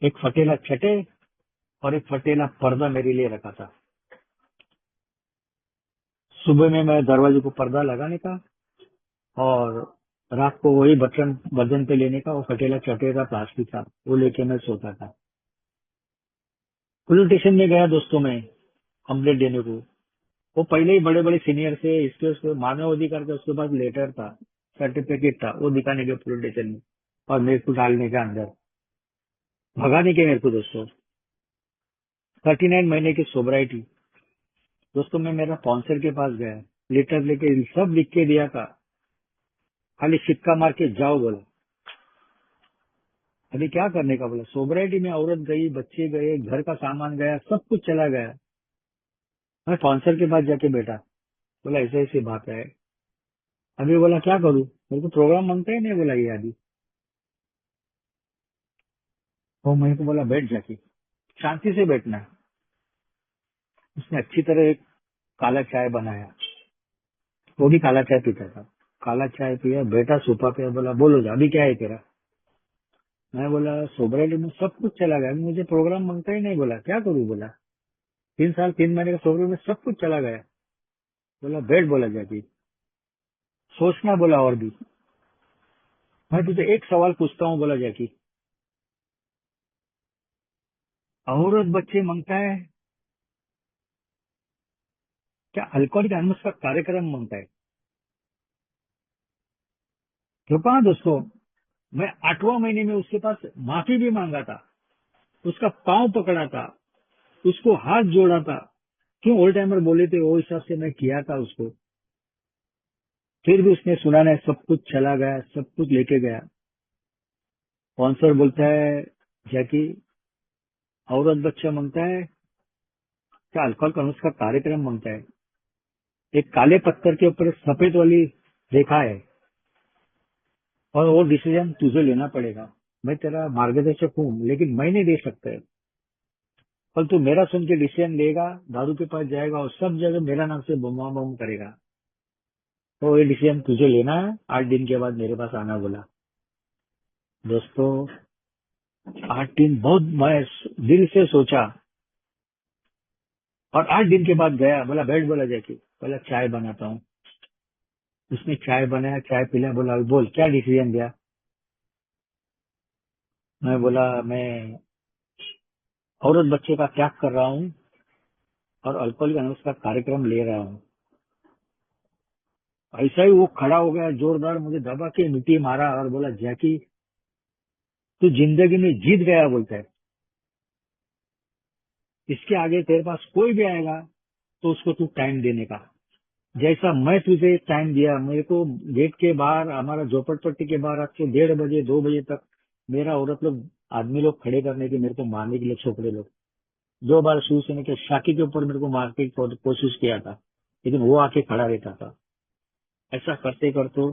एक फटेला छटे और एक फटेला पर्दा मेरे लिए रखा था। सुबह में मैं दरवाजे को पर्दा लगाने का और रात को वही बर्तन बर्तन पे लेने का, वो फटेला छटे का प्लास्टिक था, वो लेके मैं सोता था। पुलिस स्टेशन में गया दोस्तों मैं कंप्लेंट देने को। वो पहले ही बड़े बड़े सीनियर से इसके उसके मानव अधिकार का उसके पास लेटर था, सर्टिफिकेट था, वो दिखाने के पुलिस स्टेशन में और मेरे को डालने का अंदर, भगाने के मेरे को दोस्तों। 39 महीने की सोबराइटी दोस्तों। मैं मेरा स्पॉन्सर के पास गया, लेटर लेके सब लिख के दिया था, खाली सिक्का मार के जाओ बोला। अभी क्या करने का बोला, सोबराइटी में औरत गई, बच्चे गए, घर का सामान गया, सब कुछ चला गया। मैं स्पॉन्सर के पास जाके बैठा, बोला ऐसे ऐसी बात है। अभी बोला क्या करूं, मेरे को प्रोग्राम मांगता ही नहीं, बोला ये अभी। वो मेरे को बोला बैठ जाके, शांति से बैठना है। उसने अच्छी तरह एक काला चाय बनाया, वो भी काला चाय पीता था। काला चाय पिया, बेटा सोफा पे, बोला बोलो जा अभी क्या है तेरा। मैं बोला सोबराइटी में सब कुछ चला गया, अभी मुझे प्रोग्राम मांगता ही नहीं, बोला क्या करूं, बोला 3 साल 3 महीने का सोबराइटी में सब कुछ चला गया। बोला बैठ, बोला जाके सोचना, बोला और भी। मैं तुझे एक सवाल पूछता हूँ, बोला जाकी, औरत बच्चे मांगता है क्या अल्कोहलिक एनोनिमस का कार्यक्रम मांगता है? तो कहा दोस्तों, मैं 8वां महीने में उसके पास माफी भी मांगा था, उसका पांव पकड़ा था, उसको हाथ जोड़ा था। क्यों ओल्ड टाइमर बोले थे, वो हिसाब से मैं किया था उसको। फिर भी उसने सुना नहीं, सब कुछ चला गया, सब कुछ लेके गया। स्पॉन्सर बोलता है जैकी, औरत बच्चा मांगता है क्या अल्कोहल कन्वर्स का कार्यक्रम मांगता है? एक काले पत्थर के ऊपर सफेद वाली रेखा है और वो डिसीजन तुझे लेना पड़ेगा। मैं तेरा मार्गदर्शक हूँ लेकिन मैं नहीं दे सकता है। कल तू मेरा सुन के डिसीजन लेगा, दारू के पास जाएगा और सब जगह मेरा नाम से बम बम करेगा। तो ये डिसीजन तुझे लेना है, 8 दिन के बाद मेरे पास आना, बोला। दोस्तों 8 दिन बहुत मैं दिल से सोचा और 8 दिन के बाद गया, बोला बैठ, बोला जाके, बोला चाय बनाता हूँ। उसने चाय बनाया, चाय पिला, बोला बोल क्या डिसीजन दिया। मैं बोला मैं औरत बच्चे का त्याग कर रहा हूँ और अल्कोहलिक अनोस का कार्यक्रम ले रहा हूँ। ऐसा ही वो खड़ा हो गया, जोरदार मुझे दबा के मिट्टी मारा और बोला जैकी तू जिंदगी में जीत गया, बोलता है। इसके आगे तेरे पास कोई भी आएगा तो उसको तू टाइम देने का, जैसा मैं तुझे टाइम दिया। मेरे को गेट के बाहर, हमारा झोपड़पट्टी के बाहर, आज से 1:30 2 बजे तक मेरा औरत लोग, आदमी लोग खड़े करने के, मेरे को मारने के लिए छोकरे लोग। 2 बार शिवसेना के शाखी के ऊपर मेरे को मारने की कोशिश किया था, लेकिन वो आके खड़ा रहता था। ऐसा करते करते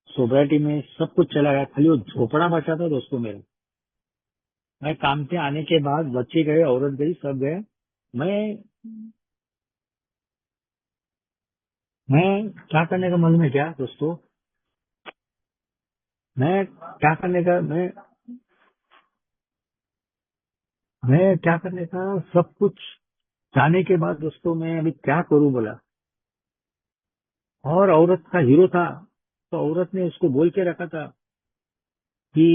सोसाइटी में सब कुछ चला गया, खाली वो झोपड़ा बचा था दोस्तों मेरा। मैं काम से आने के बाद बच्चे गए, औरत गई, सब गए। मैं मैं क्या करने का मन में क्या दोस्तों, मैं क्या करने का, मैं क्या करने का, सब कुछ जाने के बाद दोस्तों मैं अभी क्या करूं, बोला। और औरत का हीरो था, तो औरत ने उसको बोल के रखा था कि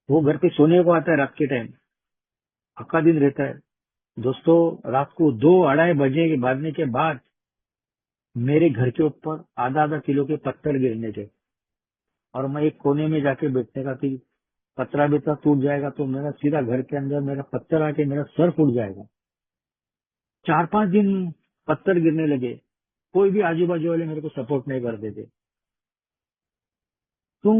वो घर पे सोने को आता है रात के टाइम, पक्का दिन रहता है दोस्तों। रात को 2 2:30 बजे के बाजने के बाद मेरे घर के ऊपर आधा आधा किलो के पत्थर गिरने थे और मैं एक कोने में जाके बैठने का थी। पतरा बितरा टूट जाएगा तो मेरा सीधा घर के अंदर मेरा पत्थर आके मेरा सर फूट जाएगा। 4-5 दिन पत्थर गिरने लगे, कोई भी आजू बाजू वाले मेरे को सपोर्ट नहीं करते थे। तो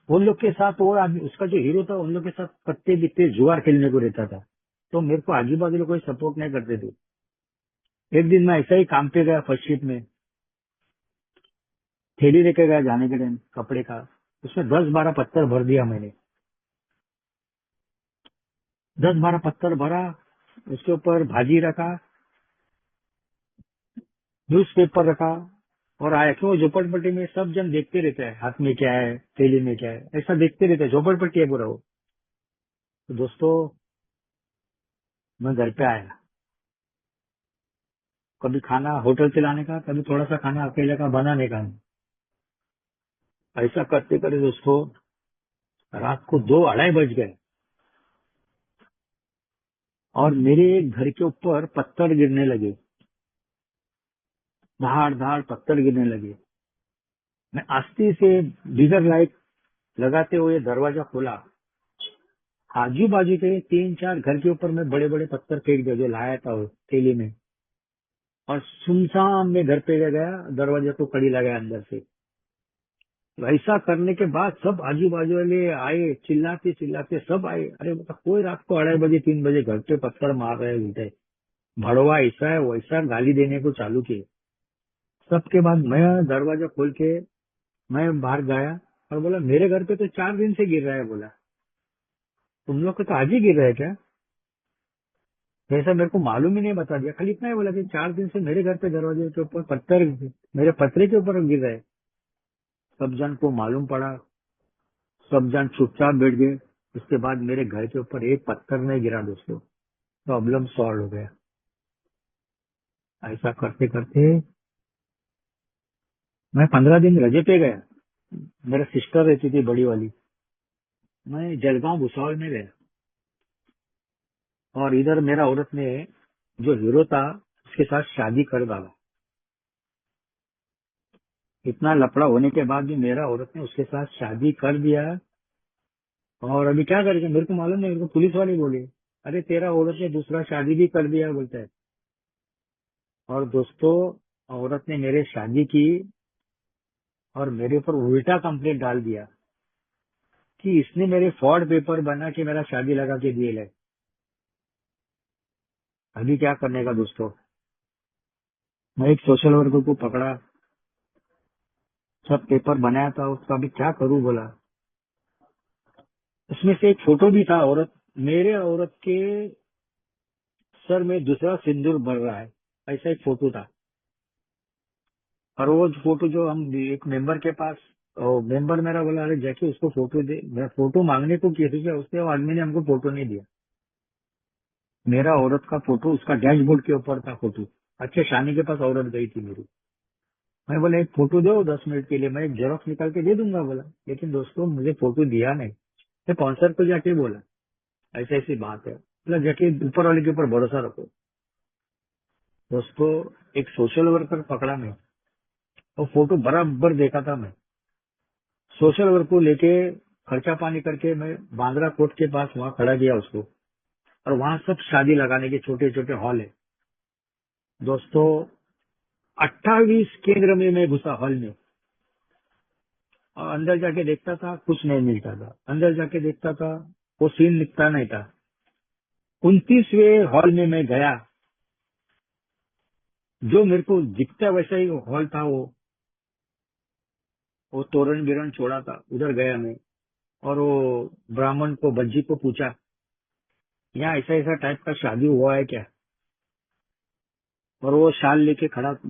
उन लोग के साथ और आदमी, उसका जो हीरो था, उन लोग के साथ पत्ते बित्ते जुआर खेलने को रहता था, तो मेरे को आजू बाजू लोग कोई सपोर्ट नहीं करते थे। एक दिन मैं ऐसा ही काम पे गया, फर्स्ट शिफ्ट में थैली लेके गया जाने के टाइम कपड़े का, उसमें 10-12 पत्थर भर दिया मैंने। 10-12 पत्थर भरा, उसके ऊपर भाजी रखा, न्यूज़पेपर रखा, और आया। क्यों, झोपड़पट्टी में सब जन देखते रहते हैं, हाथ में क्या है, थैली में क्या है, ऐसा देखते रहते हैं, झोपड़पट्टी है पूरा वो। तो दोस्तों, मैं घर पे आया, कभी खाना होटल से लाने का, कभी थोड़ा सा खाना अकेले का बनाने का। ऐसा करते करते दोस्तों, रात को 2-2:30 बज गए, और मेरे घर के ऊपर पत्थर गिरने लगे, धाड़ धाड़ पत्थर गिरने लगे। मैं आस्ते से डिगर लाइट लगाते हुए दरवाजा खोला, आजू बाजू के 3-4 घर के ऊपर मैं बड़े बड़े पत्थर फेंक दिया जो लाया था वो थैली में, और सुनसान में घर पे गया, दरवाजे को कड़ी लगाया अंदर से। वैसा करने के बाद सब आजू बाजू वाले आए, चिल्लाते चिल्लाते सब आए। अरे मतलब कोई रात को 2:30 बजे 3 बजे घर पे पत्थर मार रहे हैं, उल्टे भड़वा ऐसा है वैसा गाली देने को चालू किए। सबके बाद मैं दरवाजा खोल के मैं बाहर गया और बोला, मेरे घर पे तो 4 दिन से गिर रहा है। बोला, तुम लोग को तो आज ही गिर रहा है क्या? ऐसा मेरे को मालूम ही नहीं, बता दिया। खाली इतना ही बोला कि 4 दिन से मेरे घर पे दरवाजे के ऊपर पत्थर, मेरे पतरे के ऊपर गिर रहे हैं। सब जन को मालूम पड़ा, सब जन चुपचाप बैठ गए। उसके बाद मेरे घर के ऊपर एक पत्थर नहीं गिरा दोस्तों, प्रॉब्लम सॉल्व हो गया। ऐसा करते करते मैं 15 दिन रजे पे गया। मेरा सिस्टर रहती थी बड़ी वाली, मैं जलगांव भुसावल में गया, और इधर मेरा औरत ने, जो हीरो था, उसके साथ शादी कर डाला। इतना लफड़ा होने के बाद भी मेरा औरत ने उसके साथ शादी कर दिया। और अभी क्या करेगा मेरे को मालूम नहीं, मेरे को पुलिस वाले बोले, अरे तेरा औरत ने दूसरा शादी भी कर दिया, बोलता है। और दोस्तों, औरत ने मेरे शादी की और मेरे ऊपर उल्टा कंप्लेंट डाल दिया कि इसने मेरे फ्रॉड पेपर बना के मेरा शादी लगा के दिए है। अभी क्या करने का दोस्तों, मैं एक सोशल वर्कर को पकड़ा, सब पेपर बनाया था उसका, अभी क्या करूं बोला। उसमें से एक फोटो भी था, औरत, मेरे औरत के सर में दूसरा सिंदूर भर रहा है, ऐसा एक फोटो था। और वो फोटो जो हम एक मेंबर के पास, मेंबर मेरा बोला, अरे जाके उसको फोटो दे। मैं फोटो मांगने को किया, ठीक है, उसने, वो आदमी ने हमको फोटो नहीं दिया। मेरा औरत का फोटो उसका डैशबोर्ड के ऊपर था फोटो। अच्छे शानी के पास औरत गई थी मेरी। मैं बोला, एक फोटो दो 10 मिनट के लिए, मैं एक जेरोक्स निकाल के दे दूंगा बोला। लेकिन दोस्तों, मुझे फोटो दिया नहीं। मैं कॉन्सर्ट को जाके बोला, ऐसी ऐसी बात है, मतलब जाके ऊपर वाले के ऊपर भरोसा रखो। दोस्तों, एक सोशल वर्कर पकड़ा मैं, वो फोटो बराबर देखा था मैं। सोशल वर्क को लेके खर्चा पानी करके मैं बांद्रा कोर्ट के पास वहां खड़ा किया उसको, और वहां सब शादी लगाने के छोटे छोटे हॉल है दोस्तों। 28 केंद्र में मैं घुसा हॉल में, और अंदर जाके देखता था कुछ नहीं मिलता था, अंदर जाके देखता था वो सीन निकता नहीं था। 29वें हॉल में मैं गया, जो मेरे को दिखता वैसा ही हॉल था वो तोरण बिरण छोड़ा था, उधर गया मैं। और वो ब्राह्मण को, बज्जी को पूछा, यहाँ ऐसा ऐसा टाइप का शादी हुआ है क्या? और वो शाल लेके खड़ा था,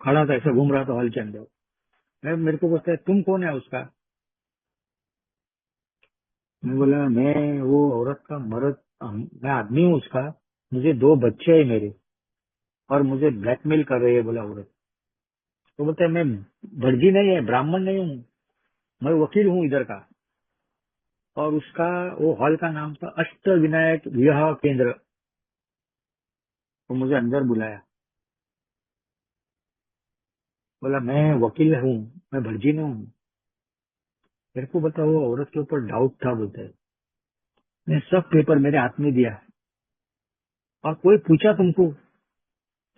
ऐसा घूम रहा था हॉल के अंदर। मेरे को पूछता है, तुम कौन है उसका? मैं बोला, मैं वो औरत का मर्द, मैं आदमी हूँ उसका, मुझे 2 बच्चे हैं मेरे, और मुझे ब्लैकमेल कर रही है बोला औरत। तो बोलता है, मैं भटजी नहीं है, ब्राह्मण नहीं हूँ, मैं वकील हूँ इधर का। और उसका, वो हॉल का नाम था अष्ट विनायक विवाह केंद्र। तो मुझे अंदर बुलाया, बोला, मैं वकील हूँ, मैं भटजी नहीं हूँ। मेरे को बताओ, वो औरत के ऊपर डाउट था बोलते हैं। मैं सब पेपर मेरे हाथ में दिया, और कोई पूछा तुमको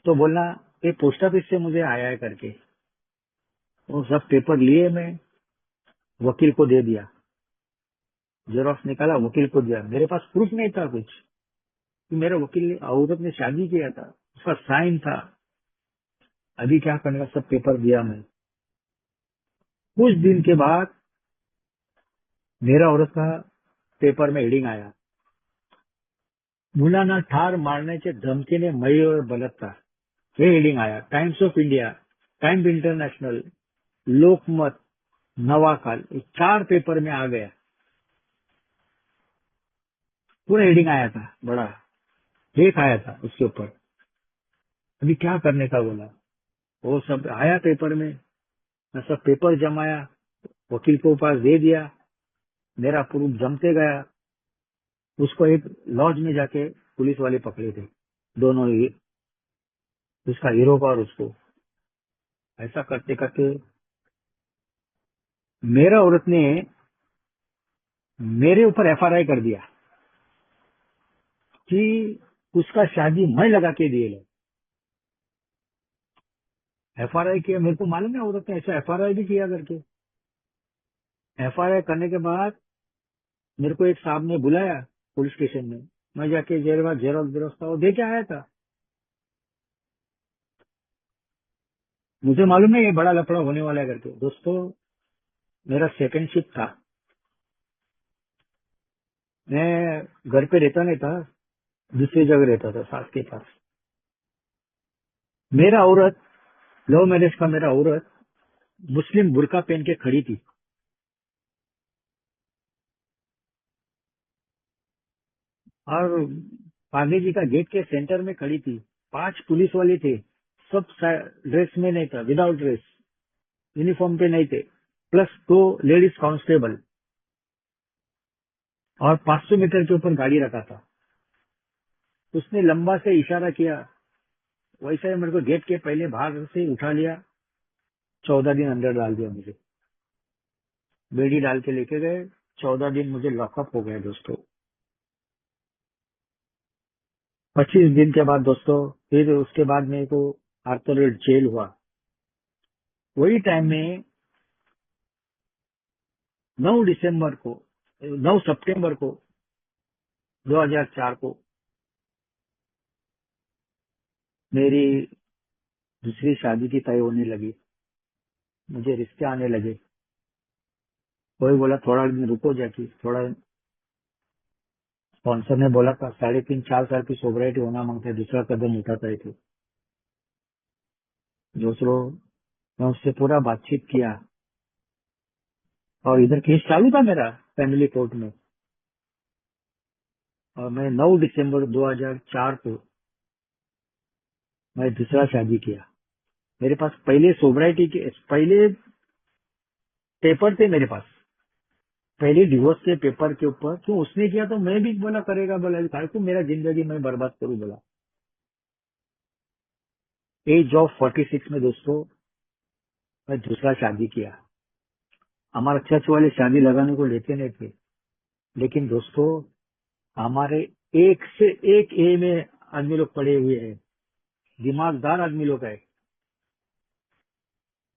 तो बोलना ये पोस्ट ऑफिस से मुझे आया है करके। वो सब पेपर लिए, मैं वकील को दे दिया, जेरोक्स निकाला, वकील को दिया। मेरे पास प्रूफ नहीं था कुछ कि मेरे वकील ने, औरत ने शादी किया था, उसका साइन था। अभी क्या करने का, सब पेपर दिया मैं। कुछ दिन के बाद मेरा औरत का पेपर में हेडिंग आया, मुलाना ठार मारण्याच्या धमकीने मयूर बलात्कार। हे हेडिंग आया। Times of India, Times International, Lokmat, Navakal, ये 4 पेपर में आ गया। पूरा हेडिंग आया था, बड़ा लेख आया था उसके ऊपर। अभी क्या करने का बोला, वो सब आया पेपर में। मैं सब पेपर जमाया, वकील को पास दे दिया, मेरा प्रूफ जमते गया। उसको एक लॉज में जाके पुलिस वाले पकड़े थे, दोनों ही, उसका हीरो का और उसको। ऐसा करते करते मेरा औरत ने मेरे ऊपर एफआईआर कर दिया कि उसका शादी मैं लगा के दिए लो। एफआईआर किया, मेरे को मालूम है औरत ने ऐसा एफआईआर भी किया करके। एफआईआर करने के बाद मेरे को एक साहब ने बुलाया पुलिस स्टेशन में। मैं जाके जेरोक्स जेरोक्स था वो दे के आया था। मुझे मालूम है ये बड़ा लफड़ा होने वाला है करके। दोस्तों, मेरा सेकंड शिफ्ट था, मैं घर पे रहता नहीं था, दूसरी जगह रहता था, सास के पास। मेरा औरत, लव मैरिज का मेरा औरत मुस्लिम बुरका पहन के खड़ी थी, और पांडे जी का गेट के सेंटर में खड़ी थी। 5 पुलिस वाले थे, सब ड्रेस में नहीं था, विदाउट ड्रेस, यूनिफॉर्म पे नहीं थे, प्लस 2 लेडीज कांस्टेबल, और 500 मीटर के ऊपर गाड़ी रखा था। उसने लंबा से इशारा किया, वैसे ही मेरे को गेट के पहले बाहर से उठा लिया, 14 दिन अंदर डाल दिया मुझे, बेड़ी डाल के लेके गए। 14 दिन मुझे लॉकअप हो गए दोस्तों। 25 दिन के बाद दोस्तों, फिर उसके बाद मेरे को आर्थर जेल हुआ। वही टाइम में 9 दिसंबर को, 9 सितंबर को 2004 को मेरी दूसरी शादी की तय होने लगी। मुझे रिश्ते आने लगे। कोई बोला थोड़ा दिन रुको जाके, थोड़ा। स्पॉन्सर ने बोला था 3.5-4 साल की सोबराइटी होना मांगते, दूसरा कदम उठाता है। तो दूसरों, मैं उससे पूरा बातचीत किया, और इधर केस चालू था मेरा फैमिली कोर्ट में। और मैं 9 दिसंबर 2004 को मैं दूसरा शादी किया। मेरे पास पहले सोबराइटी के पहले पेपर थे मेरे पास, पहले डिवोर्स के पेपर के ऊपर। क्यों उसने किया तो मैं भी बोला करेगा, बोला भाई को मेरा जिंदगी मैं बर्बाद करूं बोला। एज ऑफ 46 में दोस्तों मैं दूसरा शादी किया। हमारे चर्च वाले शादी लगाने को लेते नहीं थे, लेकिन दोस्तों हमारे एक से एक ए में आदमी लोग पड़े हुए हैं, दिमागदार आदमी लोग है।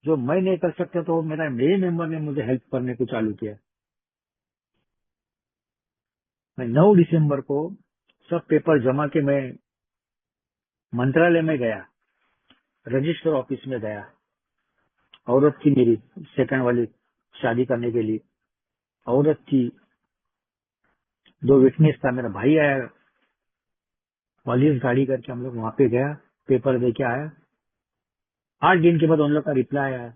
जो मैं नहीं कर सकता तो मेरा मेरे मेंबर ने मुझे हेल्प करने को चालू किया। मैं 9 दिसंबर को सब पेपर जमा के मैं मंत्रालय में गया, रजिस्टर ऑफिस में गया। औरत थी मेरी सेकंड वाली शादी करने के लिए, औरत थी, 2 विटनेस था, मेरा भाई आया, पुलिस गाड़ी करके हम लोग वहां पे गया, पेपर दे के आया। 8 दिन के बाद उन लोग का रिप्लाई आया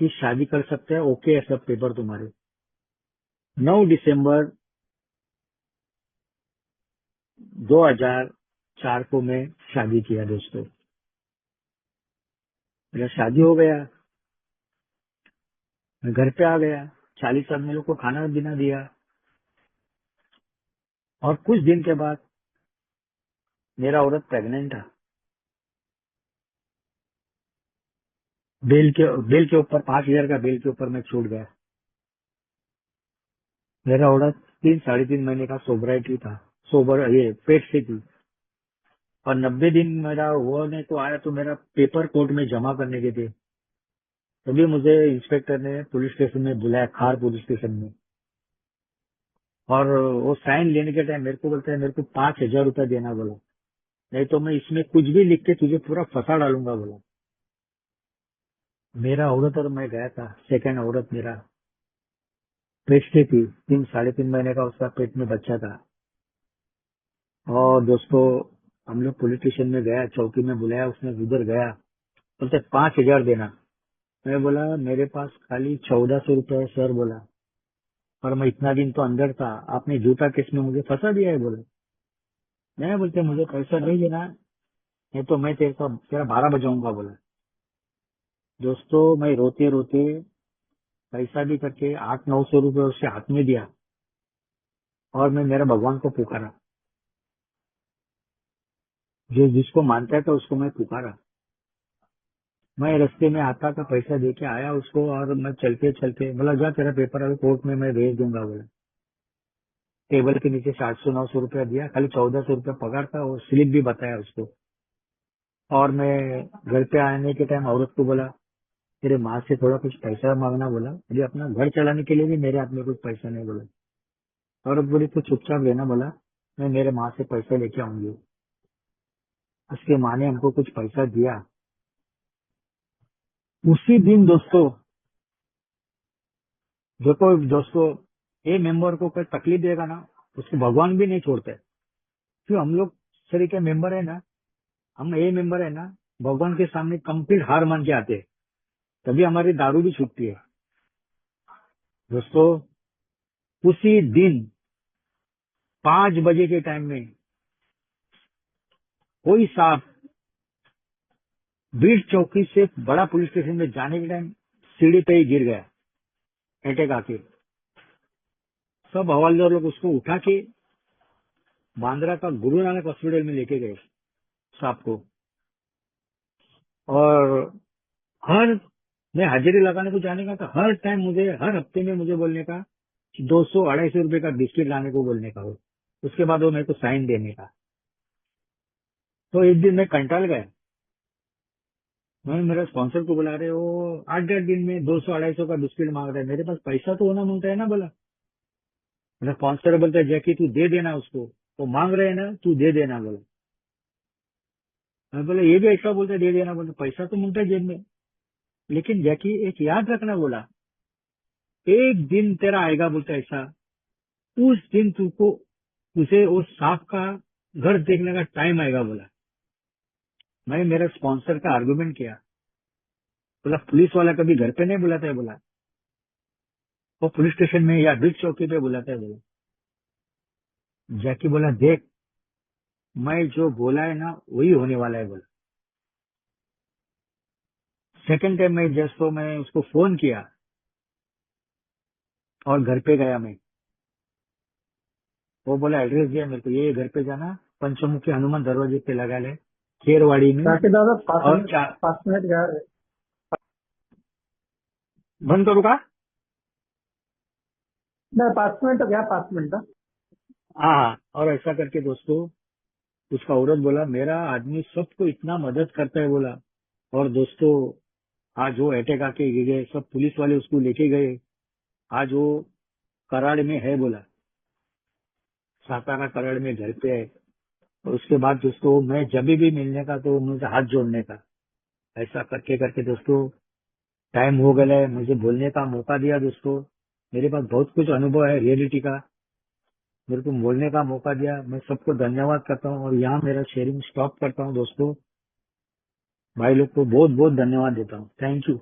कि शादी कर सकते हैं, ओके है सब पेपर तुम्हारे। 9 दिसंबर 2004 को मैं शादी किया दोस्तों। मेरा शादी हो गया, मैं घर पे आ गया, 40 आदमी लोग को खाना पीना दिया। और कुछ दिन के बाद मेरा औरत प्रेग्नेंट था। बेल के ऊपर 5,000 का बेल के ऊपर मैं छूट गया। मेरा औरत 3 साढ़े 3 महीने का सोबराइटी था, सोबर ये पेट से थी। और 90 दिन मेरा होने को आया तो मेरा पेपर कोर्ट में जमा करने के थे। तभी मुझे इंस्पेक्टर ने पुलिस स्टेशन में बुलाया, खार पुलिस स्टेशन में। और वो साइन लेने के टाइम मेरे को बोलता है मेरे को 5,000 रुपया देना बोला, नहीं तो मैं इसमें कुछ भी लिख के तुझे पूरा फंसा डालूंगा बोला। मेरा औरत और मैं गया था, सेकंड औरत मेरा पेट से थी, 3 साढ़े 3 महीने का उसका पेट में बच्चा था। और दोस्तों हम लोग पुलिस स्टेशन में गया, चौकी में बुलाया, उसने उधर गया, बोलते 5,000 देना। मैं बोला मेरे पास खाली 1,400 रुपये है सर बोला, और मैं इतना दिन तो अंदर था, आपने झूठा केस में मुझे फंसा दिया है बोला। मैं बोलते मुझे पैसा नहीं देना, नहीं तो मैं तेरा 12 बजाऊंगा बोला। दोस्तों मैं रोते रोते पैसा भी करके 800-900 रुपये उसके हाथ में दिया, और मैं मेरा भगवान को पुकारा, जो जिसको मानता है तो उसको मैं पुकारा। मैं रास्ते में आता का पैसा दे के आया उसको, और मैं चलते चलते बोला जा तेरा पेपर अभी कोर्ट में मैं भेज दूंगा बोला। टेबल के नीचे से 800-900 रुपया दिया, खाली 1,400 रुपया पगार था, और स्लिप भी बताया उसको। और मैं घर पे आने के टाइम औरत को बोला तेरे माँ से थोड़ा कुछ पैसा मांगना बोला, मुझे अपना घर चलाने के लिए भी मेरे हाथ में कुछ पैसा नहीं बोला। औरत बोली तो चुपचाप रहना बोला, मैं मेरे माँ से पैसा लेके आऊंगी। उसके माँ ने हमको कुछ पैसा दिया। उसी दिन दोस्तों, देखो दोस्तों, ये मेंबर को कोई तकलीफ देगा ना, उसको भगवान भी नहीं छोड़ते। क्यों हम लोग शरीर के मेंबर है ना, हम ये मेंबर है ना, भगवान के सामने कंप्लीट हार मान के आते हैं, तभी हमारी दारू भी छूटती है। दोस्तों उसी दिन 5 बजे के टाइम में कोई साहब बीट चौकी से बड़ा पुलिस स्टेशन में जाने के टाइम सीढ़ी पे ही गिर गया, अटैक आके। सब हवलदार लोग उसको उठा के बांद्रा का गुरु नानक हॉस्पिटल में लेके गए साहब को। और हर मैं हाजिरी लगाने को जाने का था, हर टाइम मुझे, हर हफ्ते में मुझे बोलने का 200-250 रुपए का बिस्किट लाने को बोलने का हो, उसके बाद वो मेरे को साइन देने का। तो एक दिन मैं कंटाल गया, मैं मेरा स्पॉन्सर को बुला रहे हो, 8-10 दिन में 200-250 का बिस्किट मांग रहा है, मेरे पास पैसा तो होना मांगता है ना बोला। मेरा स्पॉन्सर बोलता है जैकी तू दे देना उसको, वो मांग रहे हैं ना तू दे देना बोला। मैं बोला ये भी ऐसा बोलता है दे देना बोला, पैसा तो मांगता है जेब में। लेकिन जैकी एक याद रखना बोला, एक दिन तेरा आएगा बोलता है ऐसा, उस दिन तुझको तुझे उस सांप का घर देखने का टाइम आएगा बोला। मैं मेरा स्पॉन्सर का आर्गुमेंट किया, बोला पुलिस वाला कभी घर पे नहीं बुलाता है बोला, वो पुलिस स्टेशन में या ब्रिज चौकी पे बुलाता है बोला। जैकी बोला देख मैं जो बोला है ना वही होने वाला है बोला। सेकंड टाइम मैं जस्ट तो मैं उसको फोन किया और घर पे गया मैं, वो बोला एड्रेस दिया मेरे को, ये घर पे जाना, पंचमुखी हनुमान दरवाजे पे लगा ले खेरवाड़ी में। जाके दादा और 5 मिनट यार। बंद करू का? नहीं 5 मिनट तो क्या, 5 मिनट था। हाँ, और ऐसा करके दोस्तों उसका औरत बोला मेरा आदमी सबको इतना मदद करता है बोला। और दोस्तों आज वो अटैक आके गिर गए, सब पुलिस वाले उसको लेके गए, आज वो कराड़ में है बोला, सातारा कराड़ में घर पे है। और उसके बाद दोस्तों मैं जब भी मिलने का तो मुझे हाथ जोड़ने का, ऐसा करके करके दोस्तों टाइम हो गया है, मुझे बोलने का मौका दिया दोस्तों। मेरे पास बहुत कुछ अनुभव है रियलिटी का, मेरे को बोलने का मौका दिया, मैं सबको धन्यवाद करता हूँ। और यहाँ मेरा शेयरिंग स्टॉप करता हूँ दोस्तों, भाई लोग को बहुत बहुत धन्यवाद देता हूँ। Thank you.